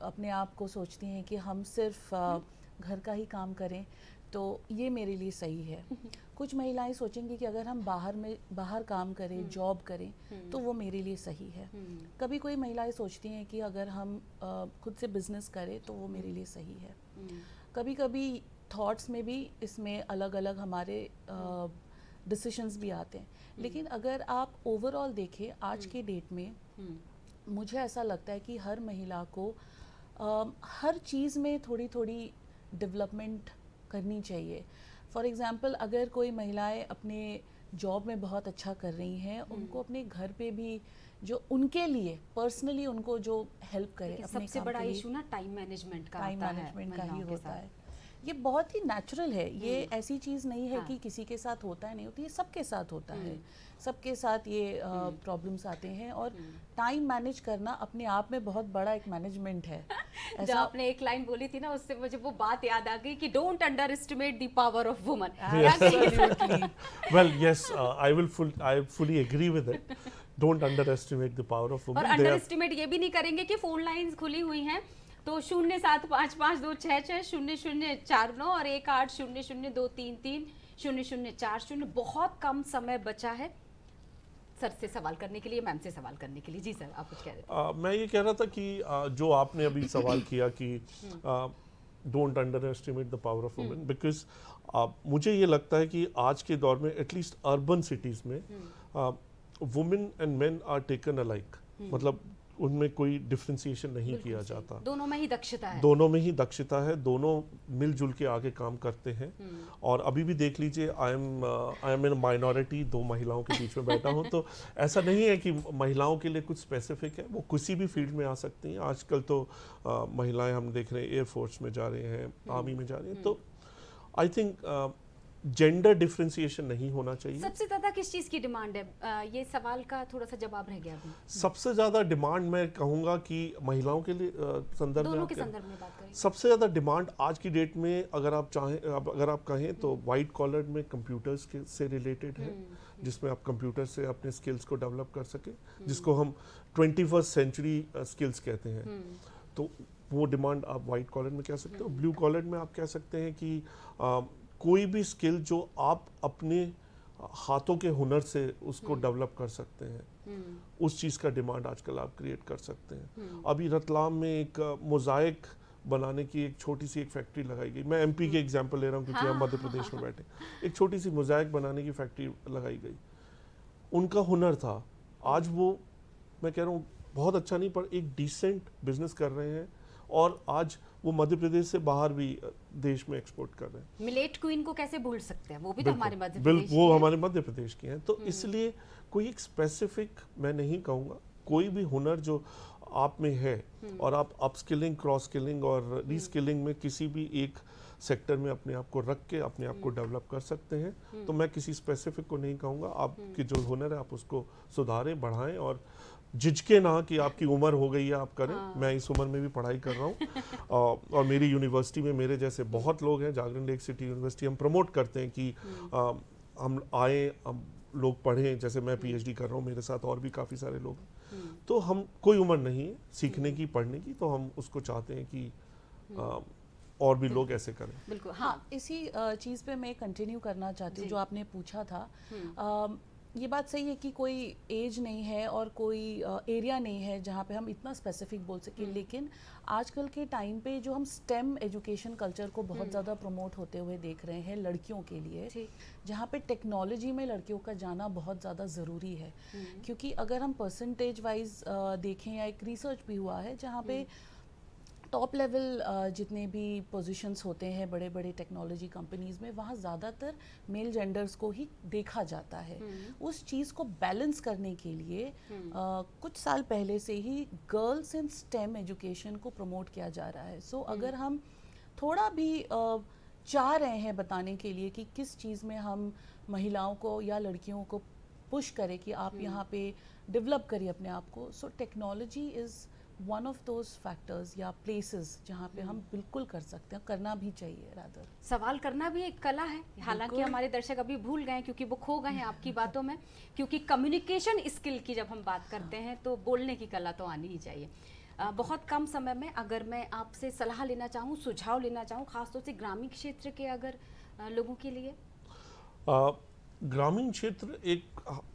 अपने आप को सोचती हैं कि हम सिर्फ घर का ही काम करें तो ये मेरे लिए सही है। कुछ महिलाएं सोचेंगी कि अगर हम बाहर काम करें, जॉब करें, तो वो मेरे लिए सही है। कभी कोई महिलाएं सोचती हैं कि अगर हम खुद से बिजनेस करें तो वो मेरे लिए सही है। कभी कभी थॉट्स में भी इसमें अलग अलग हमारे डिसीशंस भी आते हैं। लेकिन अगर आप ओवरऑल देखें आज के डेट में, मुझे ऐसा लगता है कि हर महिला को हर चीज़ में थोड़ी थोड़ी डेवलपमेंट करनी चाहिए। फॉर एग्ज़ाम्पल, अगर कोई महिलाएं अपने जॉब में बहुत अच्छा कर रही हैं, उनको अपने घर पे भी जो उनके लिए पर्सनली उनको जो हेल्प करे लेकिन अपने सबसे काम बड़ा के लिए, इशू ना टाइम मैनेजमेंट का टाइम आता है मैनेजमेंट का ही महिलाओं के होता साथ। है। ये बहुत ही नेचुरल है, ये ऐसी चीज़ नहीं है हाँ। कि किसी के साथ होता है नहीं होता, ये सबके साथ होता है, सबके साथ ये प्रॉब्लम्स आते हैं। और टाइम मैनेज करना अपने आप में बहुत बड़ा एक मैनेजमेंट है। जब आपने एक लाइन बोली थी ना, उससे मुझे वो बात याद आ गई कि don't underestimate the power of woman. Absolutely. Well, yes, I fully agree with it. Don't underestimate the power of और women. Under They are estimate ये भी नहीं करेंगे कि फोन लाइंस खुली हुई हैं तो 07552660049 और 180023300040। बहुत कम समय बचा है सर से सवाल करने के लिए, मैम से सवाल करने के लिए। जी सर, आप कुछ कह रहे थे। मैं ये कह रहा था कि जो आपने अभी सवाल किया कि don't underestimate the power of women, because मुझे ये लगता है कि आज के दौर में एटलीस्ट अर्बन सिटीज़ में women and men are taken alike, मतलब उनमें कोई डिफ्रेंसिएशन नहीं किया जाता, दोनों में ही दक्षता है, दोनों में ही दक्षता है, दोनों मिलजुल के आगे काम करते हैं। और अभी भी देख लीजिए, आई एम इन माइनॉरिटी, 2 महिलाओं के बीच में बैठा हूँ, तो ऐसा नहीं है कि महिलाओं के लिए कुछ स्पेसिफिक है, वो किसी भी फील्ड में आ सकती हैं। आजकल तो महिलाएं हम देख रहे हैं एयरफोर्स में जा रहे हैं, आर्मी में जा रही हैं, तो आई थिंक जेंडर डिफ्रेंसिएशन नहीं होना चाहिए। सबसे ज्यादा किस चीज की डिमांड है? ये सवाल का थोड़ा सा जवाब रह गया अभी। सबसे ज्यादा डिमांड मैं कहूँगा कि महिलाओं के लिए संदर्भ में दोनों के आप कहें, संदर्भ में बात करें। सबसे ज़्यादा डिमांड आज की डेट में अगर आप चाहें, अगर आप कहें तो वाइट कॉलर में कंप्यूटर्स के से रिलेटेड है, जिसमें आप कंप्यूटर से अपने स्किल्स को डेवलप कर सकें, जिसको हम 21st सेंचुरी स्किल्स कहते हैं। तो वो डिमांड आप वाइट कॉलर में कह सकते हो। ब्लू कॉलर में आप कह सकते हैं कि कोई भी स्किल जो आप अपने हाथों के हुनर से उसको डेवलप कर सकते हैं, उस चीज़ का डिमांड आजकल आप क्रिएट कर सकते हैं। अभी रतलाम में एक मोज़ाइक बनाने की एक छोटी सी एक फैक्ट्री लगाई गई। मैं एमपी के एग्जांपल ले रहा हूँ क्योंकि हम मध्य प्रदेश में बैठे। एक छोटी सी मोज़ाइक बनाने की फैक्ट्री लगाई गई, उनका हुनर था। आज वो, मैं कह रहा हूँ बहुत अच्छा नहीं, पर एक डिसेंट बिजनेस कर रहे हैं और आज वो मध्य प्रदेश से बाहर भी देश में एक्सपोर्ट कर रहे हैं। मिलेट क्वीन को कैसे भूल सकते हैं, वो भी तो हमारे मध्य बिल्कुल, प्रदेश वो की है। हमारे मध्य प्रदेश की हैं। तो इसलिए कोई एक स्पेसिफिक मैं नहीं कहूँगा, कोई भी हुनर जो आप में है और आप अपस्किलिंग, क्रॉस स्किलिंग और रीस्किलिंग में किसी भी एक सेक्टर में अपने आप को रख के अपने आप को डेवलप कर सकते हैं। तो मैं किसी स्पेसिफिक को नहीं कहूँगा, आपकी जो हुनर है आप उसको सुधारें, बढ़ाएं और झिझके ना कि आपकी उम्र हो गई है आप करें। मैं इस उम्र में भी पढ़ाई कर रहा हूँ और मेरी यूनिवर्सिटी में मेरे जैसे बहुत लोग हैं। जागरण लेक सिटी यूनिवर्सिटी हम प्रमोट करते हैं कि हम आए, हम लोग पढ़ें। जैसे मैं पीएचडी कर रहा हूँ, मेरे साथ और भी काफ़ी सारे लोग हैं। तो हम, कोई उम्र नहीं है सीखने की, पढ़ने की, तो हम उसको चाहते हैं कि और भी लोग ऐसे करें। बिल्कुल, हाँ, इसी चीज़ पे मैं कंटिन्यू करना चाहती हूँ जो आपने पूछा था। ये बात सही है कि कोई एज नहीं है और कोई एरिया नहीं है जहाँ पे हम इतना स्पेसिफिक बोल सकें, लेकिन आजकल के टाइम पे जो हम स्टेम एजुकेशन कल्चर को बहुत ज़्यादा प्रमोट होते हुए देख रहे हैं लड़कियों के लिए, जहाँ पे टेक्नोलॉजी में लड़कियों का जाना बहुत ज़्यादा ज़रूरी है। क्योंकि अगर हम परसेंटेज वाइज देखें, या एक रिसर्च भी हुआ है जहाँ पे टॉप लेवल जितने भी पोजीशंस होते हैं बड़े बड़े टेक्नोलॉजी कंपनीज में, वहाँ ज़्यादातर मेल जेंडर्स को ही देखा जाता है। उस चीज़ को बैलेंस करने के लिए कुछ साल पहले से ही गर्ल्स इन स्टेम एजुकेशन को प्रमोट किया जा रहा है। सो अगर हम थोड़ा भी चाह रहे हैं बताने के लिए कि किस चीज़ में हम महिलाओं को या लड़कियों को पुश करें कि आप यहाँ पे डेवलप करिए अपने आप को, so technology is one of those factors या प्लेसेस जहाँ पे हम बिल्कुल कर सकते हैं, करना भी चाहिए। रादर सवाल करना भी एक कला है, हालांकि हमारे दर्शक अभी भूल गए क्योंकि वो खो गए हैं आपकी बातों में। क्योंकि कम्युनिकेशन स्किल की जब हम बात करते हैं तो बोलने की कला तो आनी ही चाहिए। बहुत कम समय में अगर मैं आपसे सलाह लेना चाहूँ, सुझाव लेना चाहूँ, खासतौर से ग्रामीण क्षेत्र के अगर लोगों के लिए। ग्रामीण क्षेत्र एक,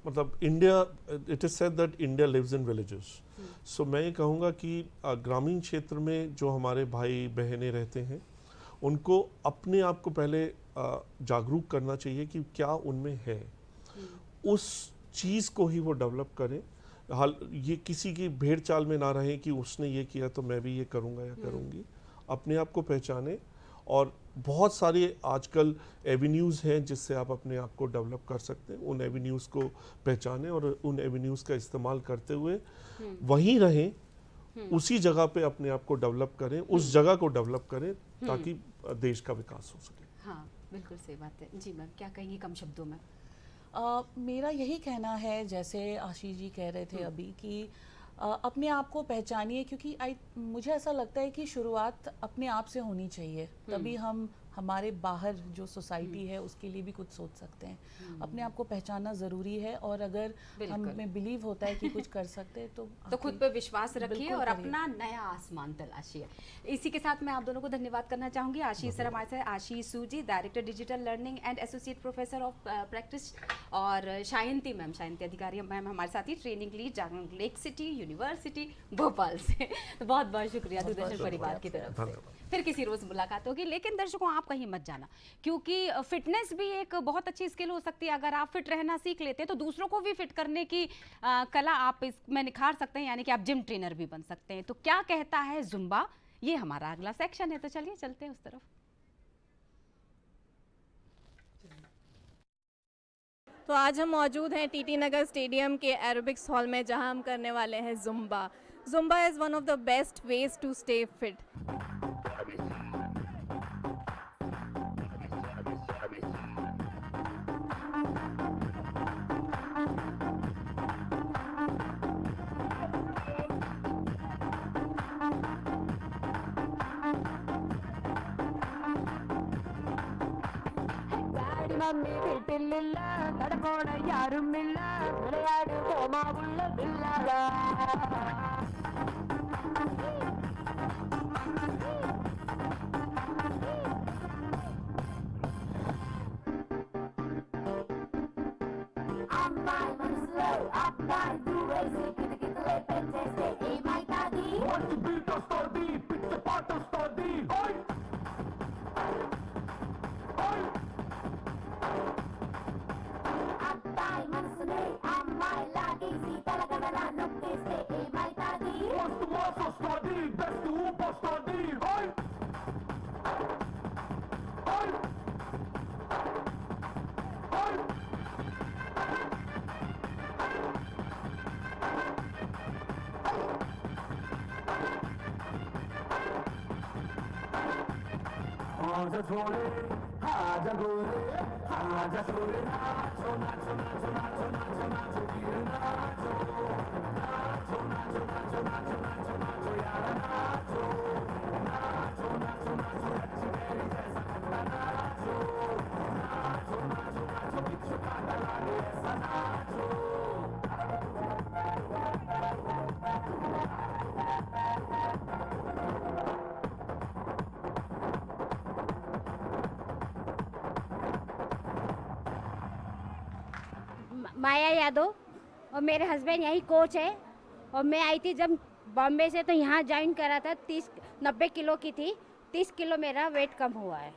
मतलब India, it is said that India lives in villages. So मैं ये कहूँगा कि ग्रामीण क्षेत्र में जो हमारे भाई बहनें रहते हैं उनको अपने आप को पहले जागरूक करना चाहिए कि क्या उनमें है, उस चीज़ को ही वो डेवलप करें। हाल ये किसी की भेड़ चाल में ना रहे कि उसने ये किया तो मैं भी ये करूँगा या करूँगी। अपने आप को पहचाने और बहुत सारे आजकल एवेन्यूज़ हैं जिससे आप अपने आप को डेवलप कर सकते हैं। उन एवेन्यूज़ को पहचानें और उन एवेन्यूज़ का इस्तेमाल करते हुए वहीं रहें, उसी जगह पे अपने आप को डेवलप करें, उस जगह को डेवलप करें ताकि देश का विकास हो सके। हाँ, बिल्कुल सही बात है। जी मैम, क्या कहेंगी कम शब्दों में? मेरा यही कहना है, जैसे आशीष जी कह रहे थे अभी, कि अपने आप को पहचानिए, क्योंकि मुझे ऐसा लगता है कि शुरुआत अपने आप से होनी चाहिए, तभी हम हमारे बाहर जो सोसाइटी है उसके लिए भी कुछ सोच सकते हैं। अपने आप को पहचानना ज़रूरी है, और अगर हमें बिलीव होता है कि कुछ कर सकते हैं तो खुद पे विश्वास रखिए बिल्कुल और करिए। अपना नया आसमान तलाशिए। इसी के साथ मैं आप दोनों को धन्यवाद करना चाहूंगी। आशीष सर हमारे साथ, आशीष सूजी, director digital learning and associate professor of practice, और शायंती मैम, शायंती अधिकारी मैम हमारे साथ ही, ट्रेनिंग लीड जागरण लेक सिटी यूनिवर्सिटी भोपाल से। बहुत बहुत शुक्रिया दूरदर्शन परिवार की तरफ से। फिर किसी रोज मुलाकात होगी, लेकिन दर्शकों आप कहीं मत जाना, क्योंकि फिटनेस भी एक बहुत अच्छी स्किल हो सकती है। अगर आप फिट रहना सीख लेते हैं तो दूसरों को भी फिट करने की कला आप इसमें निखार सकते हैं, यानी कि आप जिम ट्रेनर भी बन सकते हैं। तो क्या कहता है जुम्बा, ये हमारा अगला सेक्शन है, तो चलिए चलते हैं उस तरफ। तो आज हम मौजूद हैं टीटी नगर स्टेडियम के एरोबिक्स हॉल में, जहां हम करने वाले हैं Zumba. Zumba is one of the best ways to stay fit. Mummy வீட்டில் இல்ல நடக்கோட யாரும் இல்ல விளையாடு போமா உள்ள பில்லாடா అమ్మాయి మనసులో అబ్బాయి దూరేసి కిటకిటలే పెట్టేస్తే ఏమైతాది మంచి బీట్ వస్తుంది పిచ్చ పాట వస్తుంది ఓయ్ ఓయ్ అబ్బాయి మనసునే అమ్మాయి లాగేసి తలగడలా నొక్కేస్తే ఏమైతాది మస్తు మస్తు వస్తుంది బెస్ట్ ఊపు వస్తుంది ఓయ్ ఓయ్ ఓయ్ आजा छोरे आजा गोरे आजा छोरे नाचो नाचो नाचो नाचो नाचो नाचो वीर नाचो नाचो नाचो नाचो नाचो नाचो नाचो यार नाचो नाचो नाचो नाचो अच्छी मेरी जैसा खंडा नाचो नाचो नाचो नाचो बिच्छू कांटा लागे ऐसा नाचो माया यादव, और मेरे हस्बैंड यही कोच है। और मैं आई थी जब बॉम्बे से, तो यहाँ ज्वाइन करा था। 90 किलो की थी, 30 किलो मेरा वेट कम हुआ है।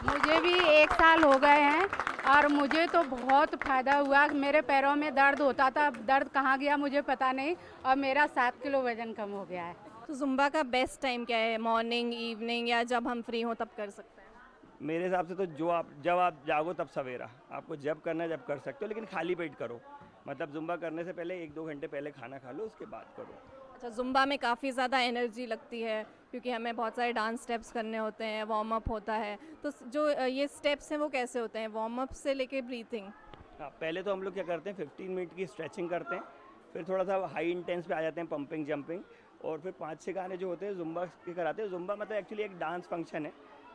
मुझे भी 1 साल हो गए हैं और मुझे तो बहुत फ़ायदा हुआ। मेरे पैरों में दर्द होता था, दर्द कहाँ गया मुझे पता नहीं, और मेरा 7 किलो वज़न कम हो गया है। तो जुम्बा का बेस्ट टाइम क्या है? मॉर्निंग, इवनिंग, या जब हम फ्री हों तब कर सकते हैं? मेरे हिसाब से तो जब आप जागो तब सवेरा, आपको जब करना है जब कर सकते हो, लेकिन खाली पेट करो। मतलब जुम्बा करने से पहले 1-2 घंटे पहले खाना खा लो, उसके बाद करो। अच्छा, जुम्बा में काफ़ी ज़्यादा एनर्जी लगती है, क्योंकि हमें बहुत सारे डांस स्टेप्स करने होते हैं, वार्म अप होता है। तो जो ये स्टेप्स हैं वो कैसे होते हैं, वार्म अप से लेके ब्रीथिंग? हाँ, पहले तो हम लोग क्या करते हैं, 15 मिनट की स्ट्रेचिंग करते हैं, फिर थोड़ा सा हाई इंटेंस पे आ जाते हैं, पंपिंग जंपिंग, और फिर 5-6 गाने जो होते हैं जुम्बा के कराते हैं। जुम्बा मतलब एक्चुअली एक डांस फंक्शन है,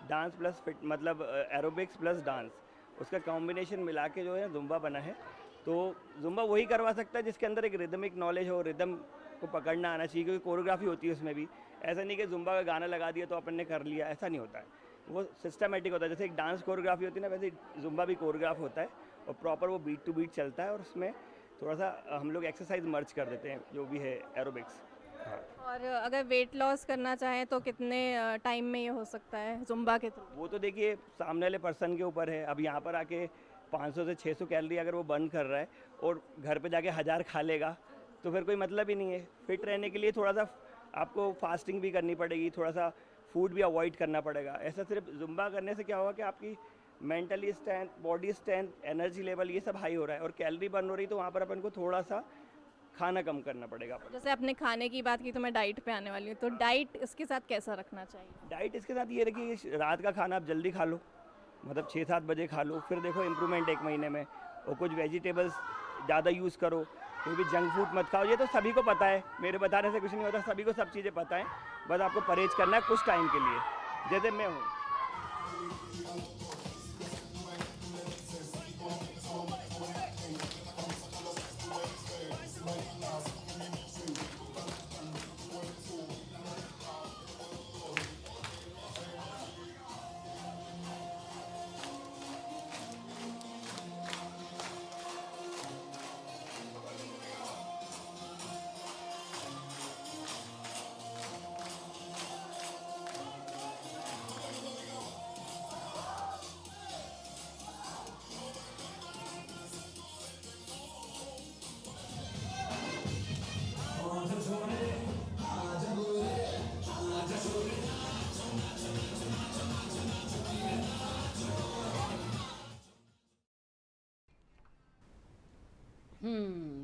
डांस प्लस फिट, मतलब एरोबिक्स प्लस डांस, उसका कॉम्बिनेशन मिला के जो है जुम्बा बना है। तो जुम्बा वही करवा सकता है जिसके अंदर एक रिदमिक नॉलेज हो, रिदम को पकड़ना आना चाहिए, क्योंकि कोरियोग्राफी होती है उसमें भी। ऐसा नहीं कि जुम्बा का गाना लगा दिया तो अपन ने कर लिया, ऐसा नहीं होता है। वो सिस्टमेटिक होता है, जैसे एक डांस कोरियोग्राफी होती है ना, वैसे जुम्बा भी कोरियोग्राफ होता है, और प्रॉपर वो बीट टू बीट चलता है, और उसमें थोड़ा सा हम लोग एक्सरसाइज मर्ज कर देते हैं जो भी है एरोबिक्स। हाँ। और अगर वेट लॉस करना चाहें तो कितने टाइम में ये हो सकता है जुम्बा के थ्रू? वो तो देखिए सामने वाले पर्सन के ऊपर है। अब यहाँ पर आके 500 से 600 कैलोरी अगर वो बर्न कर रहा है और घर पे जाके 1000 खा लेगा तो फिर कोई मतलब ही नहीं है। फिट रहने के लिए थोड़ा सा आपको फास्टिंग भी करनी पड़ेगी, थोड़ा सा फूड भी अवॉइड करना पड़ेगा। ऐसा सिर्फ जुम्बा करने से क्या होगा कि आपकी mentally strength, body strength, energy level ये सब हाई हो रहा है और कैलोरी बर्न हो रही, तो वहाँ पर अपन को थोड़ा सा खाना कम करना पड़ेगा। जैसे आपने खाने की बात की तो मैं डाइट पे आने वाली हूँ, तो डाइट इसके साथ कैसा रखना चाहिए? डाइट इसके साथ ये रखिए कि रात का खाना आप जल्दी खा लो, मतलब 6-7 बजे खा लो, फिर देखो इम्प्रूवमेंट 1 महीने में। और कुछ वेजिटेबल्स ज़्यादा यूज़ करो, क्योंकि जंक फूड मत खाओ। ये तो सभी को पता है, मेरे बताने से कुछ नहीं होता, सभी को सब चीज़ें पता है, बस आपको परहेज करना है कुछ टाइम के लिए, जैसे मैं हूँ।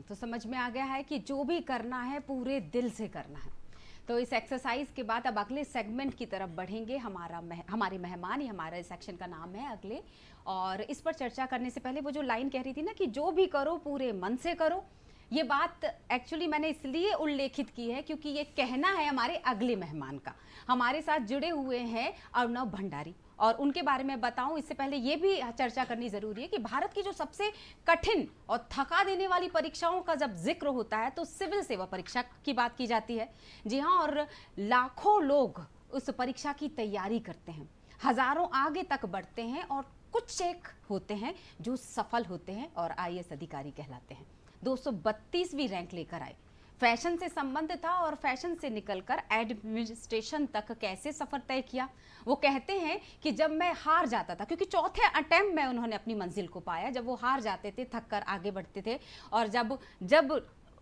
तो समझ में आ गया है कि जो भी करना है पूरे दिल से करना है। तो इस एक्सरसाइज के बाद अब अगले सेगमेंट की तरफ बढ़ेंगे। हमारे मेहमान, ये हमारे सेक्शन का नाम है अगले, और इस पर चर्चा करने से पहले वो जो लाइन कह रही थी ना कि जो भी करो पूरे मन से करो, ये बात एक्चुअली मैंने इसलिए उल्लेखित की है क्योंकि ये कहना है हमारे अगले मेहमान का। हमारे साथ जुड़े हुए हैं अर्णव भंडारी, और उनके बारे में बताऊं इससे पहले ये भी चर्चा करनी ज़रूरी है कि भारत की जो सबसे कठिन और थका देने वाली परीक्षाओं का जब जिक्र होता है तो सिविल सेवा परीक्षा की बात की जाती है। जी हाँ, और लाखों लोग उस परीक्षा की तैयारी करते हैं, हज़ारों आगे तक बढ़ते हैं, और कुछ एक होते हैं जो सफल होते हैं और IAS अधिकारी कहलाते हैं। 232वीं रैंक लेकर आए, फैशन से संबंध था और फैशन से निकलकर एडमिनिस्ट्रेशन तक कैसे सफ़र तय किया। वो कहते हैं कि जब मैं हार जाता था, क्योंकि चौथे अटेम्प्ट में उन्होंने अपनी मंजिल को पाया, जब वो हार जाते थे, थक कर आगे बढ़ते थे, और जब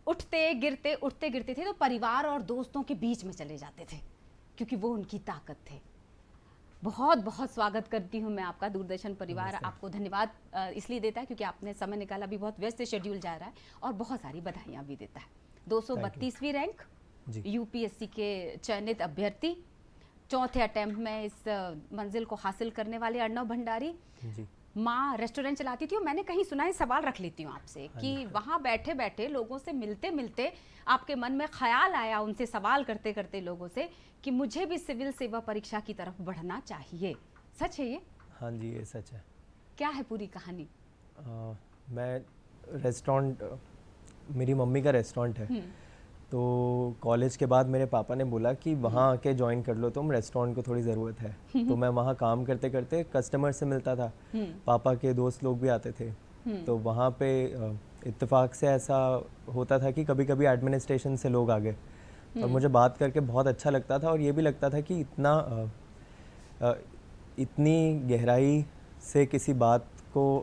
उठते गिरते थे तो परिवार और दोस्तों के बीच में चले जाते थे, क्योंकि वो उनकी ताकत थे। बहुत बहुत स्वागत करती हूँ मैं आपका। दूरदर्शन परिवार आपको धन्यवाद इसलिए देता है क्योंकि आपने समय निकाला, भी बहुत व्यस्त शेड्यूल जा रहा है, और बहुत सारी बधाइयाँ भी देता है। 232वीं रैंक, UPSC के चयनित अभ्यर्थी, चौथे अटेम्प्ट में इस मंजिल को हासिल करने वाले अर्णव भंडारी। माँ रेस्टोरेंट चलाती थी, और मैंने कहीं सुना है, सवाल रख लेती हूँ आपसे कि वहाँ बैठे बैठे लोगों से मिलते मिलते आपके मन में ख्याल आया, उनसे सवाल करते करते लोगों से, कि मुझे भी सिविल सेवा परीक्षा की तरफ बढ़ना चाहिए। सच है ये? हाँ जी, ये सच है। क्या है पूरी कहानी? मैं रेस्टोरेंट, मेरी मम्मी का रेस्टोरेंट है, तो कॉलेज के बाद मेरे पापा ने बोला कि वहाँ आके ज्वाइन कर लो तुम, रेस्टोरेंट को थोड़ी ज़रूरत है। तो मैं वहाँ काम करते करते कस्टमर से मिलता था, पापा के दोस्त लोग भी आते थे, तो वहाँ पे इत्तेफाक से ऐसा होता था कि कभी कभी एडमिनिस्ट्रेशन से लोग आ गए, और मुझे बात करके बहुत अच्छा लगता था, और ये भी लगता था कि इतनी गहराई से किसी बात को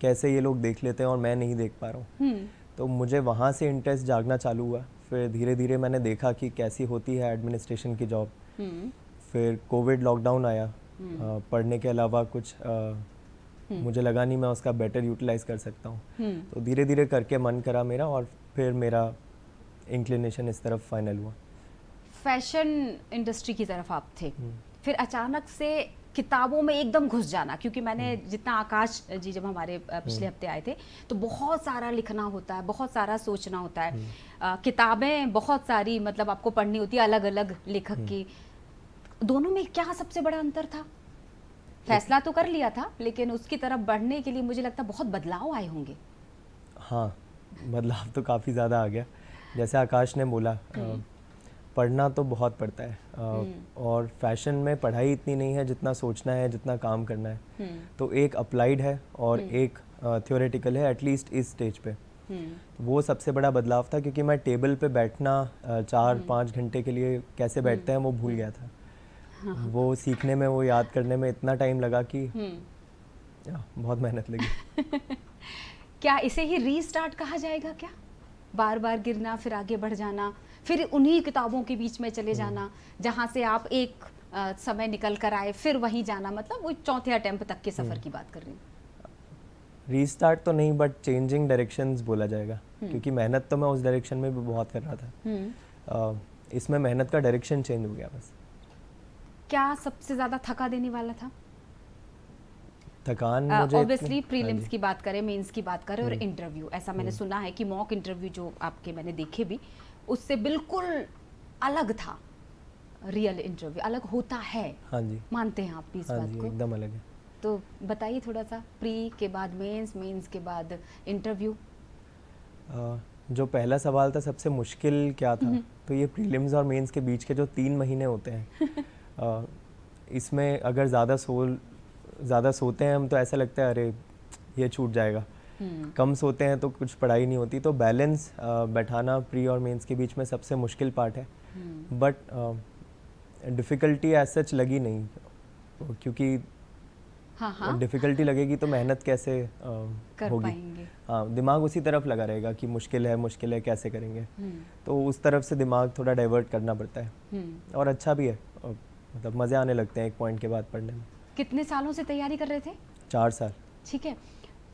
कैसे ये लोग देख लेते हैं और मैं नहीं देख पा रहा हूँ। तो मुझे वहाँ से इंटरेस्ट जागना चालू हुआ। फिर धीरे धीरे मैंने देखा कि कैसी होती है एडमिनिस्ट्रेशन की जॉब। फिर कोविड लॉकडाउन आया, पढ़ने के अलावा कुछ मुझे लगा नहीं मैं उसका बेटर यूटिलाइज कर सकता हूँ। तो धीरे धीरे करके मन करा मेरा, और फिर मेरा इंक्लिनेशन इस तरफ फाइनल हुआ। फैशन इंडस्ट्री की तरफ आप थे, फिर अचानक से किताबों में एकदम घुस जाना, क्योंकि मैंने जितना, आकाश जी जब हमारे पिछले हफ्ते आए थे, तो बहुत सारा लिखना होता है, बहुत सारा सोचना होता है, किताबें बहुत सारी मतलब आपको पढ़नी होती है अलग अलग लेखक की। दोनों में क्या सबसे बड़ा अंतर था? फैसला तो कर लिया था, लेकिन उसकी तरफ बढ़ने के लिए मुझे लगता है बहुत बदलाव आए होंगे। हाँ, बदलाव तो काफ़ी ज़्यादा आ गया। जैसे आकाश ने बोला, पढ़ना तो बहुत पड़ता है, और फैशन में पढ़ाई इतनी नहीं है जितना सोचना है, जितना काम करना है। तो एक अप्लाइड है और एक थ्योरेटिकल है, एटलीस्ट इस स्टेज पे। वो सबसे बड़ा बदलाव था, क्योंकि मैं टेबल पे बैठना 4-5 घंटे के लिए कैसे बैठते हैं वो भूल गया था। वो सीखने में, वो याद करने में इतना टाइम लगा कि बहुत मेहनत लगी। क्या इसे ही रीस्टार्ट कहा जाएगा क्या? बार बार गिरना, फिर आगे बढ़ जाना, फिर उन्हीं किताबों के बीच में चले जाना जहाँ से आप एक समय निकल कर आए फिर वहीं जाना, मतलब वो चौथे अटेम्प्ट तक के सफर की बात कर रही हूँ। रीस्टार्ट तो नहीं, बट चेंजिंग डायरेक्शंस बोला जाएगा, क्योंकि मेहनत तो मैं उस डायरेक्शन में भी बहुत कर रहा था। इसमें मेहनत का डायरेक्शन चेंज हो गया बस। क्या सबसे ज्यादा थका देने वाला था? थकान मुझे ऑब्वियसली हाँ प्रीलिम्स जी। की बात करें, मेंस की बात करें और इंटरव्यू, ऐसा मैंने सुना है कि मॉक इंटरव्यू जो आपके मैंने देखे भी, उससे बिल्कुल अलग था। रियल इंटरव्यू अलग होता है, हाँ जी, मानते हैं आप भी इस हाँ बात जी, को? एकदम अलग है। तो बताइए थोड़ा सा, प्री के बाद मेंस, मेंस के बाद इंटरव्यू। जो पहला सवाल था सबसे मुश्किल क्या था, तो ये प्रीलिम्स और मेंस के बीच के जो 3 महीने होते हैं, इसमें अगर ज़्यादा सोते हैं हम तो ऐसा लगता है अरे ये छूट जाएगा, कम सोते हैं तो कुछ पढ़ाई नहीं होती। तो बैलेंस बैठाना प्री और मेंस के बीच में सबसे मुश्किल पार्ट है। बट डिफ़िकल्टी एज सच लगी नहीं, क्योंकि हाँ डिफ़िकल्टी लगेगी तो मेहनत कैसे कर होगी। पाएंगे। हाँ, दिमाग उसी तरफ लगा रहेगा कि मुश्किल है कैसे करेंगे, तो उस तरफ से दिमाग थोड़ा डाइवर्ट करना पड़ता है। और अच्छा भी है, मतलब मज़े आने लगते हैं एक पॉइंट के बाद पढ़ने में। कितने सालों से तैयारी कर रहे थे? 4 साल। ठीक है,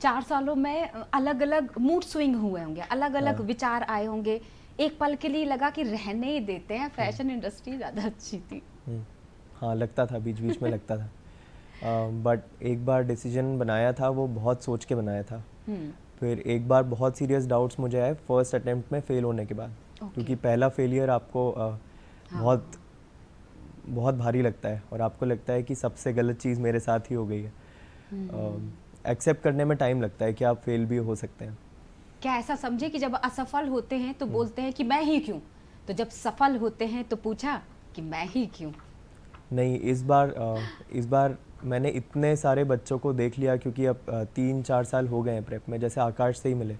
4 सालों में अलग अलग मूड स्विंग हुए होंगे, अलग अलग विचार आए होंगे। एक पल के लिए लगा कि रहने ही देते हैं, फैशन इंडस्ट्री ज़्यादा अच्छी थी। हाँ, लगता था, बीच बीच में लगता था। बट एक बार डिसीजन बनाया था वो बहुत सोच के बनाया था। फिर एक बार बहुत सीरियस डाउट्स मुझे आए फर्स्ट अटेम्प्ट में फेल होने के बाद, क्योंकि पहला फेलियर आपको बहुत भारी लगता है और आपको लगता है कि सबसे गलत चीज़ मेरे साथ ही हो गई है। एक्सेप्ट करने में टाइम लगता है कि आप फेल भी हो सकते हैं। क्या ऐसा समझे कि जब असफल होते हैं तो बोलते हैं कि मैं ही क्यों, तो जब सफल होते हैं तो पूछा कि मैं ही क्यों? नहीं, इस बार मैंने इतने सारे बच्चों को देख लिया, क्योंकि अब 3-4 साल हो गए हैं प्रेप में। जैसे आकाश से ही मिले,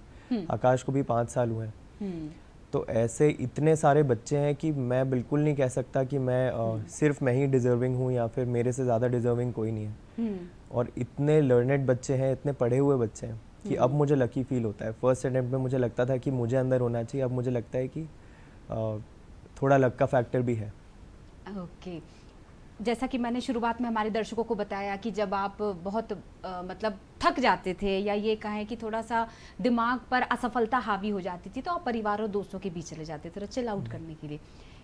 आकाश को भी 5 साल हुए हैं। तो ऐसे इतने सारे बच्चे हैं कि मैं बिल्कुल नहीं कह सकता कि मैं सिर्फ मैं ही डिज़र्विंग हूँ या फिर मेरे से ज़्यादा डिज़र्विंग कोई नहीं है। और इतने लर्नेड बच्चे हैं, इतने पढ़े हुए बच्चे हैं कि अब मुझे लकी फील होता है। फर्स्ट अटेम्प्ट में मुझे लगता था कि मुझे अंदर होना चाहिए, अब मुझे लगता है कि थोड़ा लक का फैक्टर भी है। ओके, जैसा कि मैंने शुरुआत में हमारे दर्शकों को बताया कि जब आप बहुत मतलब थक जाते थे या ये कहें कि थोड़ा सा दिमाग पर असफलता हावी हो जाती थी, तो आप परिवार और दोस्तों के बीच चले जाते थे चिल आउट करने के लिए।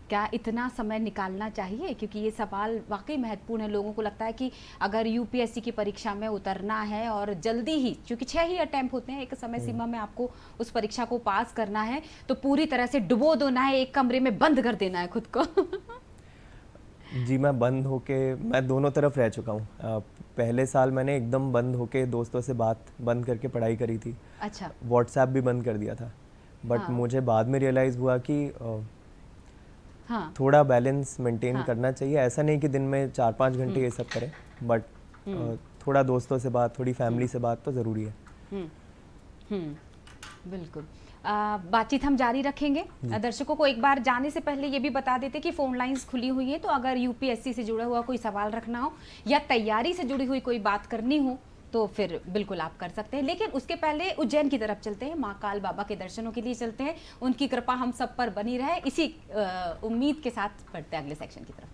क्या इतना समय निकालना चाहिए? क्योंकि ये सवाल वाकई महत्वपूर्ण है। लोगों को लगता है कि अगर यूपीएससी की परीक्षा में उतरना है और जल्दी ही, क्योंकि 6 ही अटेम्प्ट होते हैं, एक समय सीमा में आपको उस परीक्षा को पास करना है, तो पूरी तरह से डुबो देना है, एक कमरे में बंद कर देना है खुद को। जी, मैं दोनों तरफ रह चुका हूँ। पहले साल मैंने एकदम बंद होके दोस्तों से बात बंद करके पढ़ाई करी थी। अच्छा। व्हाट्सएप भी बंद कर दिया था। बट मुझे बाद में रियलाइज़ हुआ कि थोड़ा बैलेंस मेंटेन करना चाहिए। ऐसा नहीं कि दिन में 4-5 घंटे ये सब करें, बट थोड़ा दोस्तों से बात, थोड़ी फैमिली से बात तो ज़रूरी है। बिल्कुल। बातचीत हम जारी रखेंगे। दर्शकों को एक बार जाने से पहले ये भी बता देते कि फोन लाइंस खुली हुई हैं, तो अगर यूपीएससी से जुड़ा हुआ कोई सवाल रखना हो या तैयारी से जुड़ी हुई कोई बात करनी हो तो फिर बिल्कुल आप कर सकते हैं। लेकिन उसके पहले उज्जैन की तरफ चलते हैं, महाकाल बाबा के दर्शनों के लिए चलते हैं। उनकी कृपा हम सब पर बनी रहे, इसी उम्मीद के साथ बढ़ते हैं अगले सेक्शन की तरफ।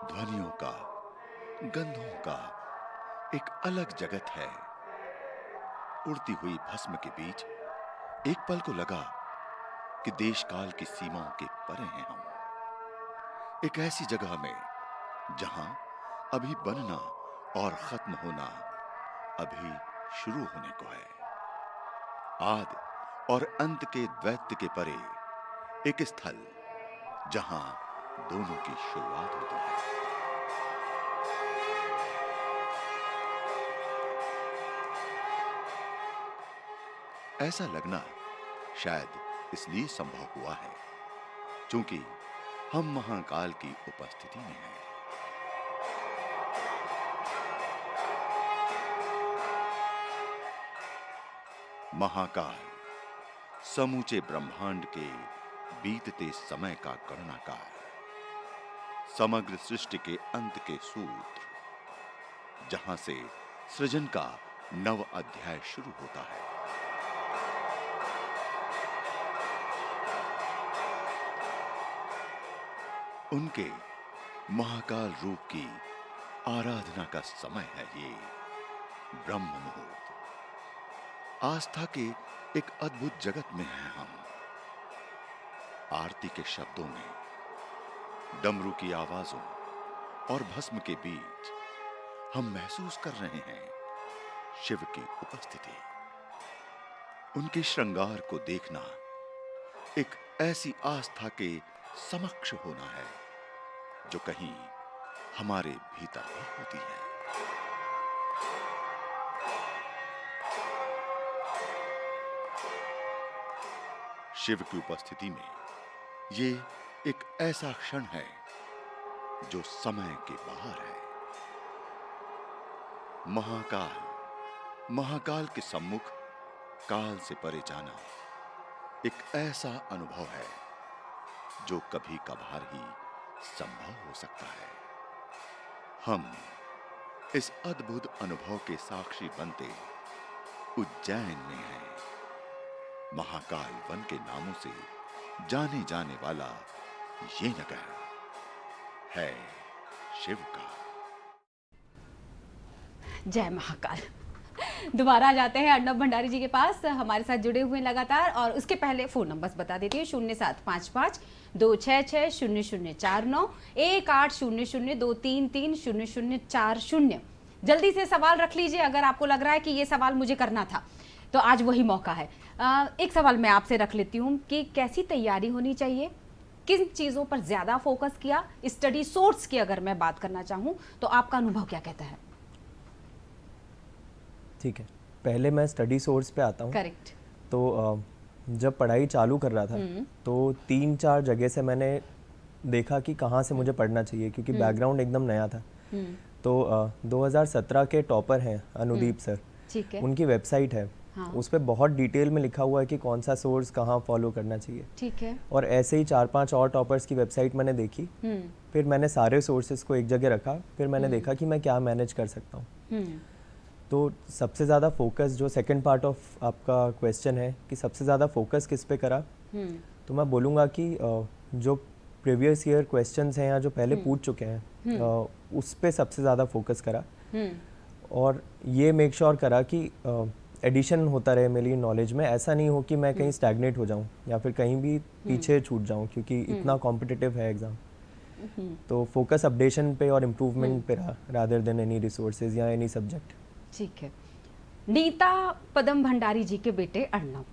ध्वनियों का, गंधों का एक अलग जगत है। उड़ती हुई भस्म के बीच एक पल को लगा कि देश काल की सीमाओं के परे हैं हम। एक ऐसी जगह में जहां अभी बनना और खत्म होना अभी शुरू होने को है। आदि और अंत के द्वैत के परे एक स्थल जहां दोनों की शुरुआत होती है। ऐसा लगना शायद इसलिए संभव हुआ है क्योंकि हम महाकाल की उपस्थिति में हैं। महाकाल समूचे ब्रह्मांड के बीतते समय का गणनाकार, समग्र सृष्टि के अंत के सूत्र, जहां से सृजन का नव अध्याय शुरू होता है। उनके महाकाल रूप की आराधना का समय है ये ब्रह्म मुहूर्त। आस्था के एक अद्भुत जगत में हैं हम। आरती के शब्दों में, डमरू की आवाजों और भस्म के बीच हम महसूस कर रहे हैं शिव की उपस्थिति। उनके श्रृंगार को देखना एक ऐसी आस्था के समक्ष होना है जो कहीं हमारे भीतर भी होती है। शिव की उपस्थिति में ये एक ऐसा क्षण है जो समय के बाहर है। महाकाल के सम्मुख काल से परे जाना एक ऐसा अनुभव है जो कभी कभार ही संभव हो सकता है। हम इस अद्भुत अनुभव के साक्षी बनते उज्जैन में हैं। महाकाल वन के नामों से जाने जाने वाला ये नगर है शिव का। जय महाकाल। दोबारा आ जाते हैं अर्णव भंडारी जी के पास, हमारे साथ जुड़े हुए लगातार। और उसके पहले फोन नंबर्स बता देती हूँ, 0755 266 0049, 1800 233 0040। जल्दी से सवाल रख लीजिए अगर आपको लग रहा है कि ये सवाल मुझे करना था, तो आज वही मौका है। एक सवाल मैं आपसे रख लेती हूँ कि कैसी तैयारी होनी चाहिए, किन चीज़ों पर ज़्यादा फोकस किया, स्टडी सोर्स की अगर मैं बात करना चाहूँ तो आपका अनुभव क्या कहता है? ठीक है, पहले मैं स्टडी सोर्स पे आता हूँ। करेक्ट। तो जब पढ़ाई चालू कर रहा था तो 3-4 जगह से मैंने देखा कि कहाँ से मुझे पढ़ना चाहिए, क्योंकि बैकग्राउंड एकदम नया था। तो 2017 के टॉपर हैं अनुदीप सर, ठीक है, उनकी वेबसाइट है। हाँ। उस पर बहुत डिटेल में लिखा हुआ है कि कौन सा सोर्स कहाँ फॉलो करना चाहिए। ठीक है। और ऐसे ही 4-5 और टॉपर्स की वेबसाइट मैंने देखी, फिर मैंने सारे सोर्सेज को एक जगह रखा, फिर मैंने देखा कि मैं क्या मैनेज कर सकता हूँ। तो सबसे ज़्यादा फोकस, जो सेकंड पार्ट ऑफ आपका क्वेश्चन है कि सबसे ज़्यादा फोकस किस पे करा, तो मैं बोलूँगा कि जो प्रीवियस ईयर क्वेश्चंस हैं या जो पहले पूछ चुके हैं उस पे सबसे ज़्यादा फोकस करा, और ये मेक श्योर करा कि एडिशन होता रहे मेरी नॉलेज में। ऐसा नहीं हो कि मैं कहीं स्टैग्नेट हो जाऊँ या फिर कहीं भी पीछे छूट जाऊँ, क्योंकि इतना कॉम्पिटिटिव है एग्ज़ाम। तो फोकस अपडेशन पे और इम्प्रूवमेंट पे रहा, रादर देन एनी रिसोर्सेज या एनी सब्जेक्ट। ठीक है। नीता पदम भंडारी जी के बेटे अर्णव,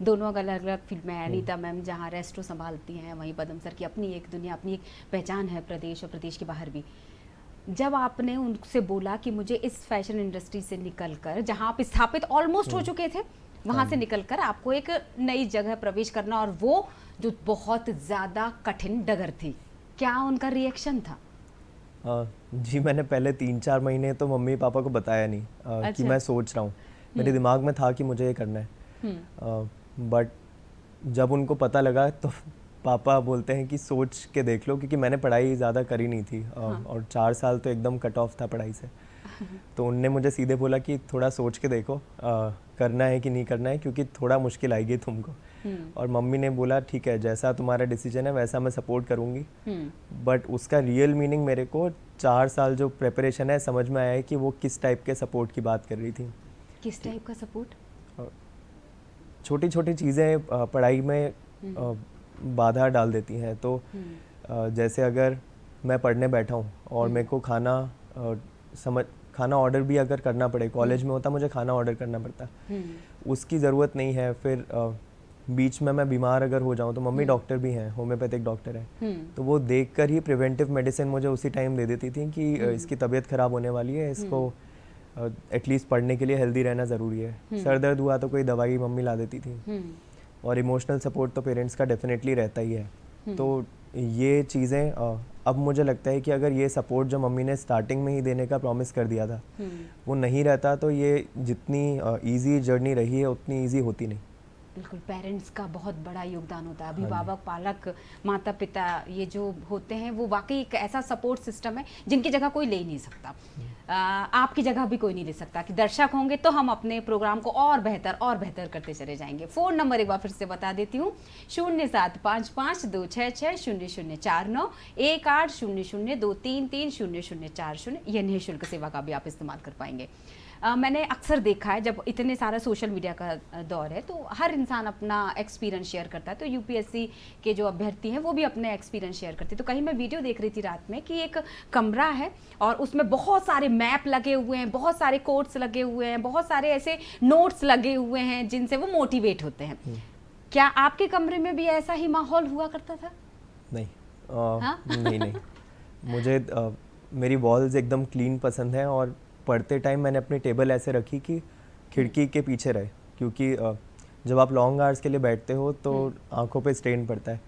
दोनों अलग अलग फील्ड में है। नीता मैम जहाँ रेस्टो संभालती हैं, वहीं पदम सर की अपनी एक दुनिया, अपनी एक पहचान है प्रदेश और प्रदेश के बाहर भी। जब आपने उनसे बोला कि मुझे इस फैशन इंडस्ट्री से निकलकर, जहाँ आप स्थापित ऑलमोस्ट हो चुके थे, वहाँ से निकलकर आपको एक नई जगह प्रवेश करना, और वो जो बहुत ज़्यादा कठिन डगर थी, क्या उनका रिएक्शन था? जी, मैंने पहले 3-4 महीने तो मम्मी पापा को बताया नहीं अच्छा। कि मैं सोच रहा हूँ। मेरे दिमाग में था कि मुझे ये करना है, बट जब उनको पता लगा तो पापा बोलते हैं कि सोच के देख लो, क्योंकि मैंने पढ़ाई ज़्यादा करी नहीं थी। और 4 साल तो एकदम कट ऑफ था पढ़ाई से। तो उनने मुझे सीधे बोला कि थोड़ा सोच के देखो करना है कि नहीं करना है, क्योंकि थोड़ा मुश्किल आएगी तुमको। और मम्मी ने बोला ठीक है, जैसा तुम्हारा डिसीजन है वैसा मैं सपोर्ट करूँगी। बट उसका रियल मीनिंग मेरे को 4 साल जो प्रेपरेशन है समझ में आया है कि वो किस टाइप के सपोर्ट की बात कर रही थी। किस टाइप का सपोर्ट? छोटी छोटी चीज़ें पढ़ाई में बाधा डाल देती हैं। तो जैसे अगर मैं पढ़ने बैठा हूँ और मेरे को खाना ऑर्डर भी अगर करना पड़े, कॉलेज में होता मुझे खाना ऑर्डर करना पड़ता, उसकी ज़रूरत नहीं है। फिर बीच में मैं बीमार अगर हो जाऊँ तो मम्मी डॉक्टर भी हैं, होम्योपैथिक डॉक्टर हैं, तो वो देखकर ही प्रिवेंटिव मेडिसिन मुझे उसी टाइम दे देती थी कि इसकी तबीयत ख़राब होने वाली है, इसको एटलीस्ट पढ़ने के लिए हेल्दी रहना ज़रूरी है। सर दर्द हुआ तो कोई दवाई मम्मी ला देती थी। और इमोशनल सपोर्ट तो पेरेंट्स का डेफिनेटली रहता ही है। तो ये चीज़ें अब मुझे लगता है कि अगर ये सपोर्ट जो मम्मी ने स्टार्टिंग में ही देने का प्रॉमिस कर दिया था वो नहीं रहता तो ये जितनी इजी जर्नी रही है उतनी इजी होती नहीं। बिल्कुल, पेरेंट्स का बहुत बड़ा योगदान होता है। अभिभावक, पालक, माता पिता ये जो होते हैं वो वाकई एक ऐसा सपोर्ट सिस्टम है जिनकी जगह कोई ले ही नहीं सकता। आपकी जगह भी कोई नहीं ले सकता कि दर्शक होंगे तो हम अपने प्रोग्राम को और बेहतर करते चले जाएंगे। फ़ोन नंबर एक बार फिर से बता देती हूँ, 0755-266-0049, 1800-233-0040। यह निःशुल्क सेवा का भी आप इस्तेमाल कर पाएंगे। मैंने अक्सर देखा है जब इतने सारा सोशल मीडिया का दौर है तो हर इंसान अपना एक्सपीरियंस शेयर करता है। तो यूपीएससी के जो अभ्यर्थी हैं वो भी अपने एक्सपीरियंस शेयर करते हैं। तो कहीं मैं वीडियो देख रही थी रात में कि एक कमरा है और उसमें बहुत सारे मैप लगे हुए हैं, बहुत सारे कोट्स लगे हुए हैं, बहुत सारे ऐसे नोट्स लगे हुए हैं जिनसे वो मोटिवेट होते हैं। क्या आपके कमरे में भी ऐसा ही माहौल हुआ करता था? नहीं, नहीं मुझे मेरी वॉल्स एकदम क्लीन पसंद है और पढ़ते टाइम मैंने अपनी टेबल ऐसे रखी कि खिड़की के पीछे रहे, क्योंकि जब आप लॉन्ग आवर्स के लिए बैठते हो तो आंखों पे स्ट्रेन पड़ता है।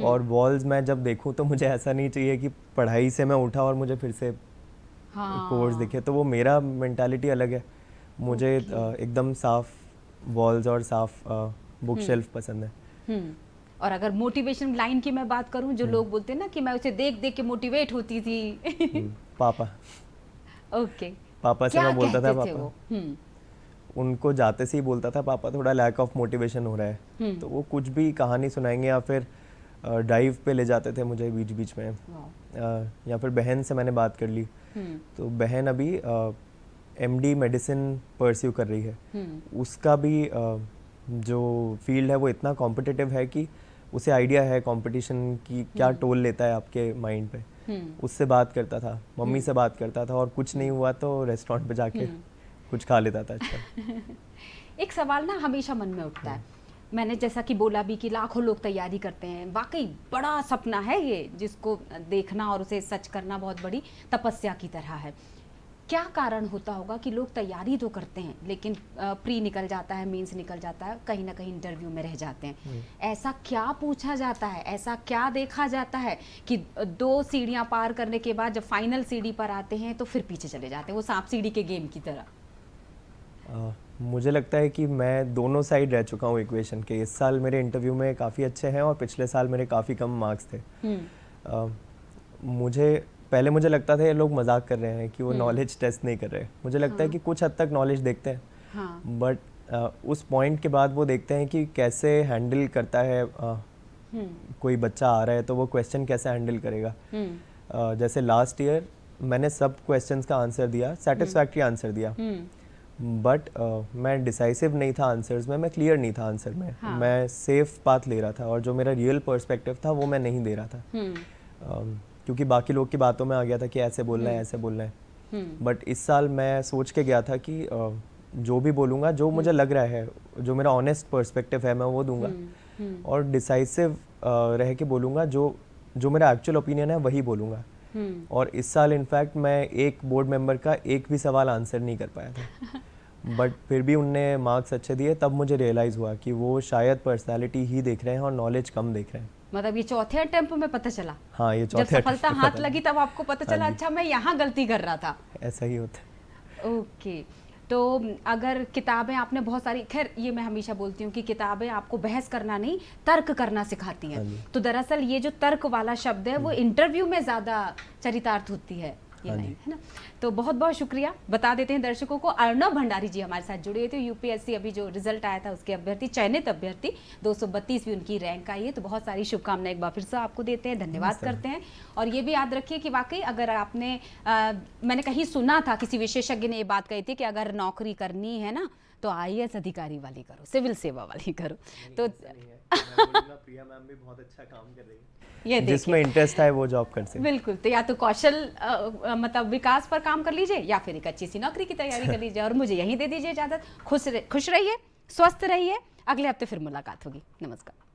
और वॉल्स मैं जब देखूं तो मुझे ऐसा नहीं चाहिए कि पढ़ाई से मैं उठा और मुझे फिर से कोर्स दिखे। तो वो मेरा मेंटालिटी अलग है। मुझे एकदम साफ वॉल्स और साफ बुक शेल्फ पसंद है। और अगर मोटिवेशन लाइन की मैं बात करूं, जो लोग बोलते हैं ना कि मैं उसे देख देख के मोटिवेट होती थी। पापा ओके, पापा से मैं बोलता था पापा, उनको जाते से ही बोलता था पापा थोड़ा लैक ऑफ मोटिवेशन हो रहा है। तो वो कुछ भी कहानी सुनाएंगे या फिर ड्राइव पे ले जाते थे मुझे बीच बीच में। या फिर बहन से मैंने बात कर ली तो बहन अभी MD मेडिसिन परस्यू कर रही है। उसका भी जो फील्ड है वो इतना कॉम्पिटिटिव है कि उसे आइडिया है कंपटीशन की क्या टोल लेता है आपके माइंड पे। उससे बात करता था, मम्मी से बात करता था और कुछ नहीं हुआ तो रेस्टोरेंट पे जाके कुछ खा लेता था। अच्छा एक सवाल ना हमेशा मन में उठता है, मैंने जैसा कि बोला भी कि लाखों लोग तैयारी करते हैं, वाकई बड़ा सपना है ये जिसको देखना और उसे सच करना बहुत बड़ी तपस्या की तरह है। क्या कारण होता होगा कि लोग तैयारी तो करते हैं लेकिन प्री निकल जाता है, मेंस निकल जाता है, कहीं ना कहीं इंटरव्यू में रह जाते हैं। ऐसा क्या पूछा जाता है, ऐसा क्या देखा जाता है कि 2 सीढ़ियां पार करने के बाद जब फाइनल सीढ़ी पर आते हैं तो फिर पीछे चले जाते हैं, वो सांप सीढ़ी के गेम की तरह? मुझे लगता है कि मैं दोनों साइड रह चुका हूँ इक्वेशन के। इस साल मेरे इंटरव्यू में काफ़ी अच्छे हैं और पिछले साल मेरे काफ़ी कम मार्क्स थे। पहले मुझे लगता था ये लोग मजाक कर रहे हैं कि वो नॉलेज टेस्ट नहीं कर रहे। मुझे लगता है कि कुछ हद तक नॉलेज देखते हैं, बट उस पॉइंट के बाद वो देखते हैं कि कैसे हैंडल करता है कोई बच्चा आ रहा है तो वो क्वेश्चन कैसे हैंडल करेगा। जैसे लास्ट ईयर मैंने सब क्वेश्चंस का आंसर दिया, सेटिस्फैक्ट्री आंसर दिया, बट मैं डिसाइसिव नहीं था आंसर्स में, मैं क्लियर नहीं था आंसर में। मैं सेफ पाथ ले रहा था और जो मेरा रियल पर्सपेक्टिव था वो मैं नहीं दे रहा था। क्योंकि बाकी लोग की बातों में आ गया था कि ऐसे बोलना है, ऐसे बोलना है। बट इस साल मैं सोच के गया था कि जो भी बोलूँगा, जो मुझे लग रहा है, जो मेरा ऑनेस्ट पर्सपेक्टिव है, मैं वो दूंगा और डिसाइसिव रह के बोलूँगा। जो मेरा एक्चुअल ओपिनियन है वही बोलूँगा। और इस साल इनफैक्ट मैं एक बोर्ड मेंबर का एक भी सवाल आंसर नहीं कर पाया था, बट फिर भी उनने मार्क्स अच्छे दिए। तब मुझे रियलाइज़ हुआ कि वो शायद पर्सनैलिटी ही देख रहे हैं और नॉलेज कम देख रहे हैं। मतलब ये चौथे अटेम्प्ट में पता चला? हाँ, ये चौथे जब सफलता हाथ लगी तब आपको पता चला अच्छा मैं यहाँ गलती कर रहा था। ऐसा ही होता है। ओके, तो अगर किताबें आपने बहुत सारी, खैर ये मैं हमेशा बोलती हूँ कि किताबें आपको बहस करना नहीं तर्क करना सिखाती हैं। तो दरअसल ये जो तर्क वाला शब्द है वो इंटरव्यू में ज़्यादा चरितार्थ होती है, ये लाइन है ना। तो बहुत बहुत शुक्रिया। बता देते हैं दर्शकों को, अर्णव भंडारी जी हमारे साथ जुड़े थे। यूपीएससी अभी जो रिजल्ट आया था उसके अभ्यर्थी, चयनित अभ्यर्थी, 232वीं उनकी रैंक आई है। तो बहुत सारी शुभकामनाएं एक बार फिर से आपको देते हैं, धन्यवाद करते हैं। और ये भी याद रखिए कि वाकई अगर आपने मैंने कहीं सुना था, किसी विशेषज्ञ ने ये बात कही थी कि अगर नौकरी करनी है ना तो IAS अधिकारी वाली करो, सिविल सेवा वाली करो। तो प्रिया मैम भी बहुत अच्छा काम कर रही है, ये जिसमें इंटरेस्ट है वो जॉब कर सकते। बिल्कुल, तो या तो कौशल मतलब विकास पर काम कर लीजिए या फिर एक अच्छी सी नौकरी की तैयारी कर लीजिए। और मुझे यहीं दे दीजिए इजाजत। खुश रहिए, स्वस्थ रहिए। अगले हफ्ते फिर मुलाकात होगी। नमस्कार।